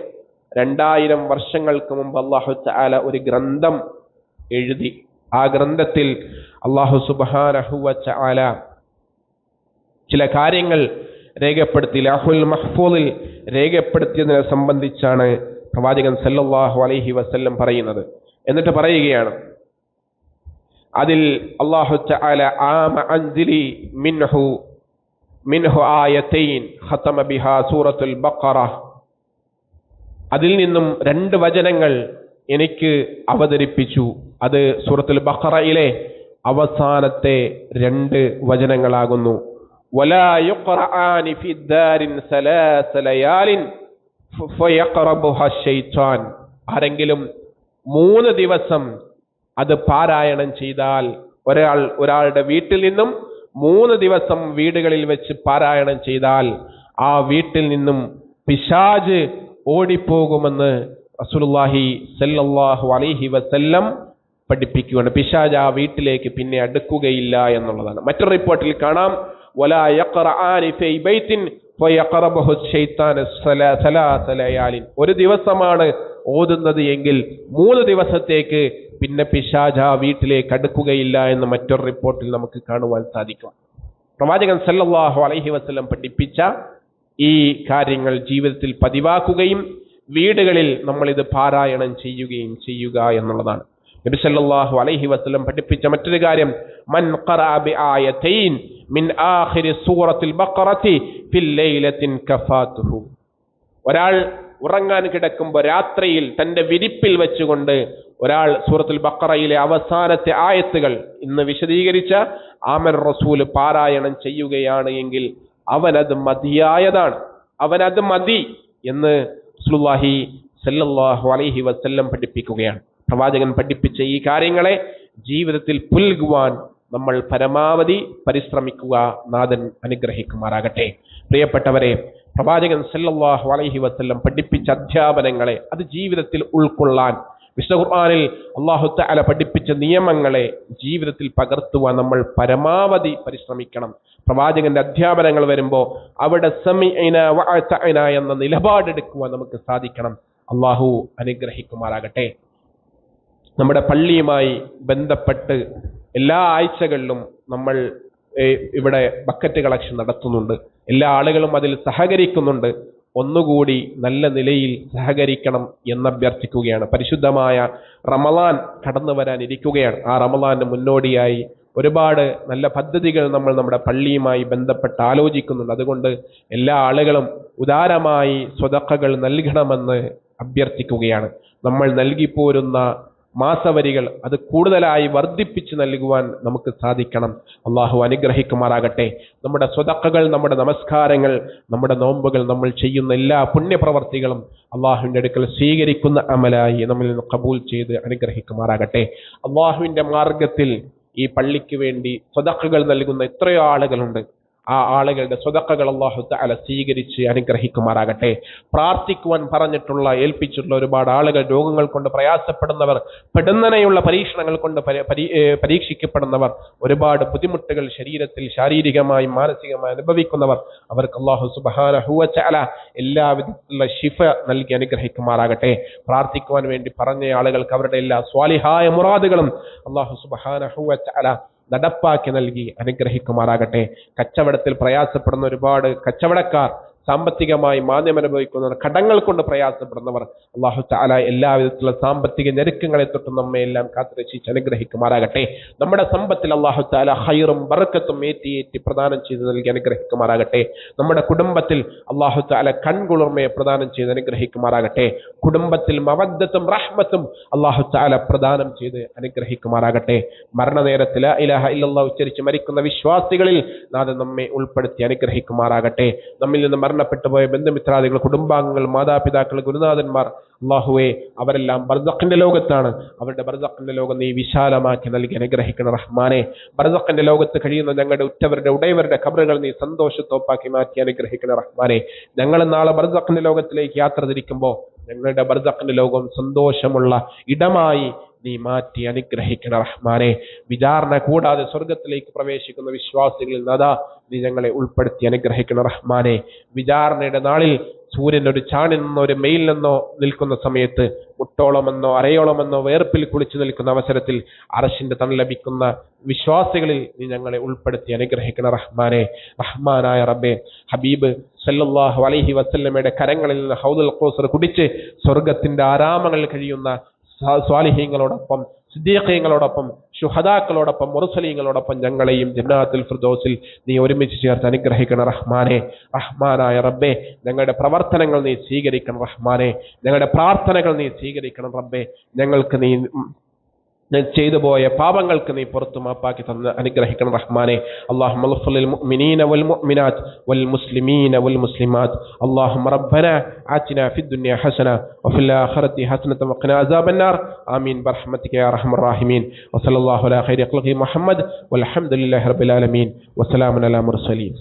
2000 വർഷങ്ങൾക്ക് മുമ്പ് അല്ലാഹു തആല ഒരു ഗ്രന്ഥം എഴുതി. ആ ഗ്രന്ഥത്തിൽ അല്ലാഹു സുബ്ഹാനഹു വ തആല ചില കാര്യങ്ങൾ രേഖപ്പെടുത്തി, ലൗഹുൽ മഹ്ഫൂദിൽ രേഖപ്പെടുത്തിയതിനെ സംബന്ധിച്ചാണ് പ്രവാചകൻ സല്ലല്ലാഹു അലൈഹി വസല്ലം പറയുന്നത്. എന്നിട്ട് പറയുകയാണ്, അതിൽ അല്ലാഹു തആല ആമ അൻസിലി മിൻഹു ആയതൈൻ ഖതമ ബിഹാ സൂറത്തുൽ ബഖറ, അതിൽ നിന്നും 2 വചനങ്ങൾ എനിക്ക് അവതരിപ്പിച്ചു. അത് സൂറത്തുൽ ബഖറയിലെ അവസാനത്തെ 2 വചനങ്ങളാകുന്നു. വലാ യുഖറആനി ഫി ദാരിൻ സലാസ ലയാലിൻ ഫയഖറബുഹാ ശൈത്താൻ, ആരെങ്കിലും 3 ദിവസം അത് പാരായണം ചെയ്താൽ, ഒരാളുടെ വീട്ടിൽ നിന്നും 3 ദിവസം വീടുകളിൽ വെച്ച് പാരായണം ചെയ്താൽ ആ വീട്ടിൽ നിന്നും പിശാച് ഓടിപ്പോകുമെന്ന് റസൂലുള്ളാഹി സല്ലല്ലാഹു അലൈഹി വസല്ലം പഠിപ്പിക്കുകയാണ്. പിശാച് ആ വീട്ടിലേക്ക് പിന്നെ അടുക്കുകയില്ല എന്നുള്ളതാണ്. മറ്റൊരു റിപ്പോർട്ടിൽ കാണാം, വലാ യഖറആനി ഫീ ബൈത്തിൻ ഫയഖറബഹു ശൈത്താനു സലാസ ലയാലിൻ, ഒരു ദിവസമാണ് ഓതുന്നത് എങ്കിൽ 3 ദിവസത്തേക്ക് പിന്നെ പിശാച് ആ വീട്ടിലേക്ക് അടുക്കുകയില്ല എന്ന് മറ്റൊരു റിപ്പോർട്ടിൽ നമുക്ക് കാണുവാൻ സാധിക്കും. പ്രവാചകൻ സല്ലല്ലാഹു അലൈഹി വസല്ലം പഠിപ്പിച്ച ഈ കാര്യങ്ങൾ ജീവിതത്തിൽ പതിവാക്കുകയും വീടുകളിൽ നമ്മൾ ഇത് പാരായണം ചെയ്യുക എന്നുള്ളതാണ്. നബി സല്ലല്ലാഹു അലൈഹി വസല്ലം പഠിപ്പിച്ച മറ്റൊരു കാര്യം, മൻ ഖറഅ ബിആയതൈൻ മിൻ ആഖിരി സൂറത്തുൽ ബഖറത്തി ഫിൽ ലൈലത്തിൻ കഫാതുഹു, ഒരാൾ ഉറങ്ങാൻ കിടക്കുമ്പോൾ രാത്രിയിൽ തന്റെ വിരിപ്പിൽ വെച്ചുകൊണ്ട് ഒരാൾ സൂറത്തുൽ ബഖറയിലെ അവസാനത്തെ ആയത്തുകൾ ഇന്ന് വിശദീകരിച്ച ആമൻ റസൂൽ പാരായണം ചെയ്യുകയാണ് എങ്കിൽ അവനത് മതിയായതാണ്, അവനത് മതി എന്ന് റസൂലുള്ളാഹി സല്ലല്ലാഹു അലൈഹി വസല്ലം പഠിപ്പിക്കുകയാണ്. പ്രവാചകൻ പഠിപ്പിച്ച ഈ കാര്യങ്ങളെ ജീവിതത്തിൽ പുൽകുവാൻ നമ്മൾ പരമാവധി പരിശ്രമിക്കുക. നാഥൻ അനുഗ്രഹിക്കുമാറാകട്ടെ. പ്രിയപ്പെട്ടവരെ, പ്രവാചകൻ സല്ലല്ലാഹു അലൈഹി വസല്ലം പഠിപ്പിച്ച അധ്യാപനങ്ങളെ അത് ജീവിതത്തിൽ ഉൾക്കൊള്ളാൻ, വിശുദ്ധ ഖുർആനിൽ അല്ലാഹു തആല പഠിപ്പിച്ച നിയമങ്ങളെ ജീവിതത്തിൽ പകർത്തുവാൻ നമ്മൾ പരമാവധി പരിശ്രമിക്കണം. പ്രവാചകന്റെ അധ്യാപനങ്ങൾ വരുമ്പോൾ അവിടെ സമീഅന വഅതഅന എന്ന നിലപാടെടുക്കുവാൻ നമുക്ക് സാധിക്കണം. അല്ലാഹു അനുഗ്രഹിക്കുമാറാകട്ടെ. നമ്മുടെ പള്ളിയുമായി ബന്ധപ്പെട്ട് എല്ലാ ആഴ്ചകളിലും നമ്മൾ ഇവിടെ ബക്കറ്റ് കളക്ഷൻ നടത്തുന്നുണ്ട്. എല്ലാ ആളുകളും അതിൽ സഹകരിക്കുന്നുണ്ട്. ഒന്നുകൂടി നല്ല നിലയിൽ സഹകരിക്കണം എന്നഭ്യർത്ഥിക്കുകയാണ്. പരിശുദ്ധമായ റമളാൻ കടന്നു വരാനിരിക്കുകയാണ്. ആ റമളാന് മുന്നോടിയായി ഒരുപാട് നല്ല പദ്ധതികൾ നമ്മൾ നമ്മുടെ പള്ളിയുമായി ബന്ധപ്പെട്ട് ആലോചിക്കുന്നുണ്ട്. അതുകൊണ്ട് എല്ലാ ആളുകളും ഉദാരമായി സ്വതക്കകൾ നൽകണമെന്ന് അഭ്യർത്ഥിക്കുകയാണ്. നമ്മൾ നൽകിപ്പോരുന്ന മാസവരികൾ അത് കൂടുതലായി വർദ്ധിപ്പിച്ച് നൽകുവാൻ നമുക്ക് സാധിക്കണം. അള്ളാഹു അനുഗ്രഹിക്കുമാറാകട്ടെ. നമ്മുടെ സ്വതക്കകൾ, നമ്മുടെ നമസ്കാരങ്ങൾ, നമ്മുടെ നോമ്പുകൾ, നമ്മൾ ചെയ്യുന്ന എല്ലാ പുണ്യപ്രവർത്തികളും അള്ളാഹുവിൻ്റെ അടുക്കൽ സ്വീകരിക്കുന്ന അമലായി നമ്മിൽ നിന്ന് ഖബൂൽ ചെയ്ത് അനുഗ്രഹിക്കുമാറാകട്ടെ. അള്ളാഹുവിൻ്റെ മാർഗത്തിൽ ഈ പള്ളിക്ക് വേണ്ടി സ്വതക്കകൾ നൽകുന്ന എത്രയോ ആളുകളുണ്ട്. ആ ആളുകളുടെ സ്വതക്കകൾ അല്ലാഹു തആല സ്വീകരിച്ച് അനുഗ്രഹിക്കുമാറാകട്ടെ. പ്രാർത്ഥിക്കുവാൻ പറഞ്ഞിട്ടുള്ള ഏൽപ്പിച്ചിട്ടുള്ള ഒരുപാട് ആളുകൾ, രോഗങ്ങൾ കൊണ്ട് പ്രയാസപ്പെടുന്നവർ, പെടുന്നനെയുള്ള പരീക്ഷണങ്ങൾ കൊണ്ട് പരീക്ഷിക്കപ്പെടുന്നവർ, ഒരുപാട് ബുദ്ധിമുട്ടുകൾ ശരീരത്തിൽ ശാരീരികമായും മാനസികമായി അനുഭവിക്കുന്നവർ, അവർക്ക് അല്ലാഹു സുബ്ഹാനഹു വ തആല എല്ലാവിധത്തിലുള്ള ശിഫ നൽകി അനുഗ്രഹിക്കുമാറാകട്ടെ. പ്രാർത്ഥിക്കുവാൻ വേണ്ടി പറഞ്ഞ ആളുകൾക്ക് അവരുടെ എല്ലാ സ്വാലിഹായ മുറാദുകളും അല്ലാഹു സുബ്ഹാനഹു വ തആല നടപ്പാക്കി നൽകി അനുഗ്രഹിക്കുമാറാകട്ടെ. കച്ചവടത്തിൽ പ്രയാസപ്പെടുന്ന ഒരുപാട് കച്ചവടക്കാർ, സാമ്പത്തികമായി മാന്ദ്യം അനുഭവിക്കുന്നവർ, കടങ്ങൾ കൊണ്ട് പ്രയാസപ്പെടുന്നവർ, അല്ലാഹു തആല എല്ലാവിധത്തിലുള്ള സാമ്പത്തിക ഞെരുക്കങ്ങളെ തൊട്ടും നമ്മെ എല്ലാം കാത്തുരക്ഷിച്ച് അനുഗ്രഹിക്കുമാറാകട്ടെ. നമ്മുടെ സമ്പത്തിൽ അല്ലാഹു തആല ഖൈറും ബറക്കത്തും ഏറ്റി പ്രദാനം ചെയ്ത് നൽകി അനുഗ്രഹിക്കുമാറാകട്ടെ. നമ്മുടെ കുടുംബത്തിൽ അല്ലാഹു തആല കൺകുളിർമയെ പ്രദാനം ചെയ്ത് അനുഗ്രഹിക്കുമാറാകട്ടെ. കുടുംബത്തിൽ മവദ്ദത്തും റഹ്മത്തും അല്ലാഹു തആല പ്രദാനം ചെയ്ത് അനുഗ്രഹിക്കുമാറാകട്ടെ. മരണനേരത്തിൽ ലാ ഇലാഹ ഇല്ലല്ലാഹ് ഉച്ചരിച്ച് മരിക്കുന്ന വിശ്വാസികളിൽ നാഥൻ നമ്മെ ഉൾപ്പെടുത്തി അനുഗ്രഹിക്കുമാറാകട്ടെ. നമ്മിൽ നിന്ന് മരണപ്പെട്ടുപോയ ബന്ധുമിത്രാദികൾ, കുടുംബാംഗങ്ങൾ, മാതാപിതാക്കൾ, ഗുരുനാഥന്മാർ, അല്ലാഹുവേ അവരെല്ലാം ബർസഖിന്റെ ലോകത്താണ്. അവരുടെ ബർസഖിന്റെ ലോകം നീ വിശാലമാക്കി നൽകി അനുഗ്രഹിക്കണം റഹ്മാനെ. ബർസഖിന്റെ ലോകത്ത് കഴിയുന്ന ഞങ്ങളുടെ ഉറ്റവരുടെ ഉടയവരുടെ ഖബറുകൾ നീ സന്തോഷത്തോപ്പാക്കി മാറ്റി അനുഗ്രഹിക്കണം റഹ്മാനെ. ഞങ്ങൾ നാളെ ബർസഖിന്റെ ലോകത്തിലേക്ക് യാത്ര തിരിക്കുമ്പോൾ ഞങ്ങളുടെ ബർസഖിന്റെ ലോകം സന്തോഷമുള്ള ഇടമായി നീ മാറ്റി അനുഗ്രഹിക്കണം റഹ്മാനെ. വിചാരണ കൂടാതെ സ്വർഗത്തിലേക്ക് പ്രവേശിക്കുന്ന വിശ്വാസികളിൽ നദാ നീ ഞങ്ങളെ ഉൾപ്പെടുത്തി അനുഗ്രഹിക്കണം റഹ്മാനെ. വിചാരണയുടെ നാളിൽ സൂര്യൻ ഒരു ചാണിൽ നിന്നോ ഒരു മെയിൽ നിന്നോ നിൽക്കുന്ന സമയത്ത് മുട്ടോളമെന്നോ അരയോളമെന്നോ വേർപ്പിൽ കുളിച്ചു നിൽക്കുന്ന അവസരത്തിൽ അർശിന്റെ തണൽ ലഭിക്കുന്ന വിശ്വാസികളിൽ നീ ഞങ്ങളെ ഉൾപ്പെടുത്തി അനുഗ്രഹിക്കണം റഹ്മാനെ. റഹ്മാനായ റബ്ബേ, ഹബീബ് സല്ലല്ലാഹു അലൈഹി വസല്ലമയുടെ കരങ്ങളിൽ നിന്ന് ഹൗദുൽ കൗസർ കുടിച്ച് സ്വർഗത്തിന്റെ ആരാമങ്ങളിൽ കഴിയുന്ന സ്വാലിഹീങ്ങളോടൊപ്പം സിദ്ദീഖീങ്ങളോടൊപ്പം ശുഹദാക്കളോടൊപ്പം മുർസലീങ്ങളോടൊപ്പം ഞങ്ങളെയും ജന്നാത്തുൽ ഫിർദൗസിൽ നീ ഒരുമിച്ച് ചേർത്ത് അനുഗ്രഹിക്കണം റഹ്മാനെ. റഹ്മാനായ റബ്ബേ, ഞങ്ങളുടെ പ്രവർത്തനങ്ങൾ നീ സ്വീകരിക്കണം റഹ്മാനെ. ഞങ്ങളുടെ പ്രാർത്ഥനകൾ നീ സ്വീകരിക്കണം റബ്ബേ. ഞങ്ങൾക്ക് നീ ചെയ്തു പോയ പാപങ്ങൾക്ക് നീ പുറത്തു മാപ്പാക്കി തന്ന് അനുഗ്രഹിക്കണം റഹ്മാനെ. അല്ലാഹുമ്മ ഗ്ഫിർ ലിൽ മുഅ്മിനീന വൽ മുഅ്മിനാത്ത് വൽ മുസ്ലിമീന വൽ മുസ്ലിമാത്ത്. അല്ലാഹുമ്മ റബ്ബനാ ആതിനാ ഫിദ് ദുനിയ ഹസന വഫിൽ ആഖിറതി ഹസനത വഖിനാ അസാബന്നാർ. ആമീൻ ബിറഹ്മതിക യാ അർഹമർ റഹീമീൻ. വസല്ലല്ലാഹു അലാ ഖൈരി ഖൽഖി മുഹമ്മദ് വൽഹംദുലില്ലാഹി റബ്ബിൽ ആലമീൻ. വസ്സലാമു അലാ മുർസലീൻ.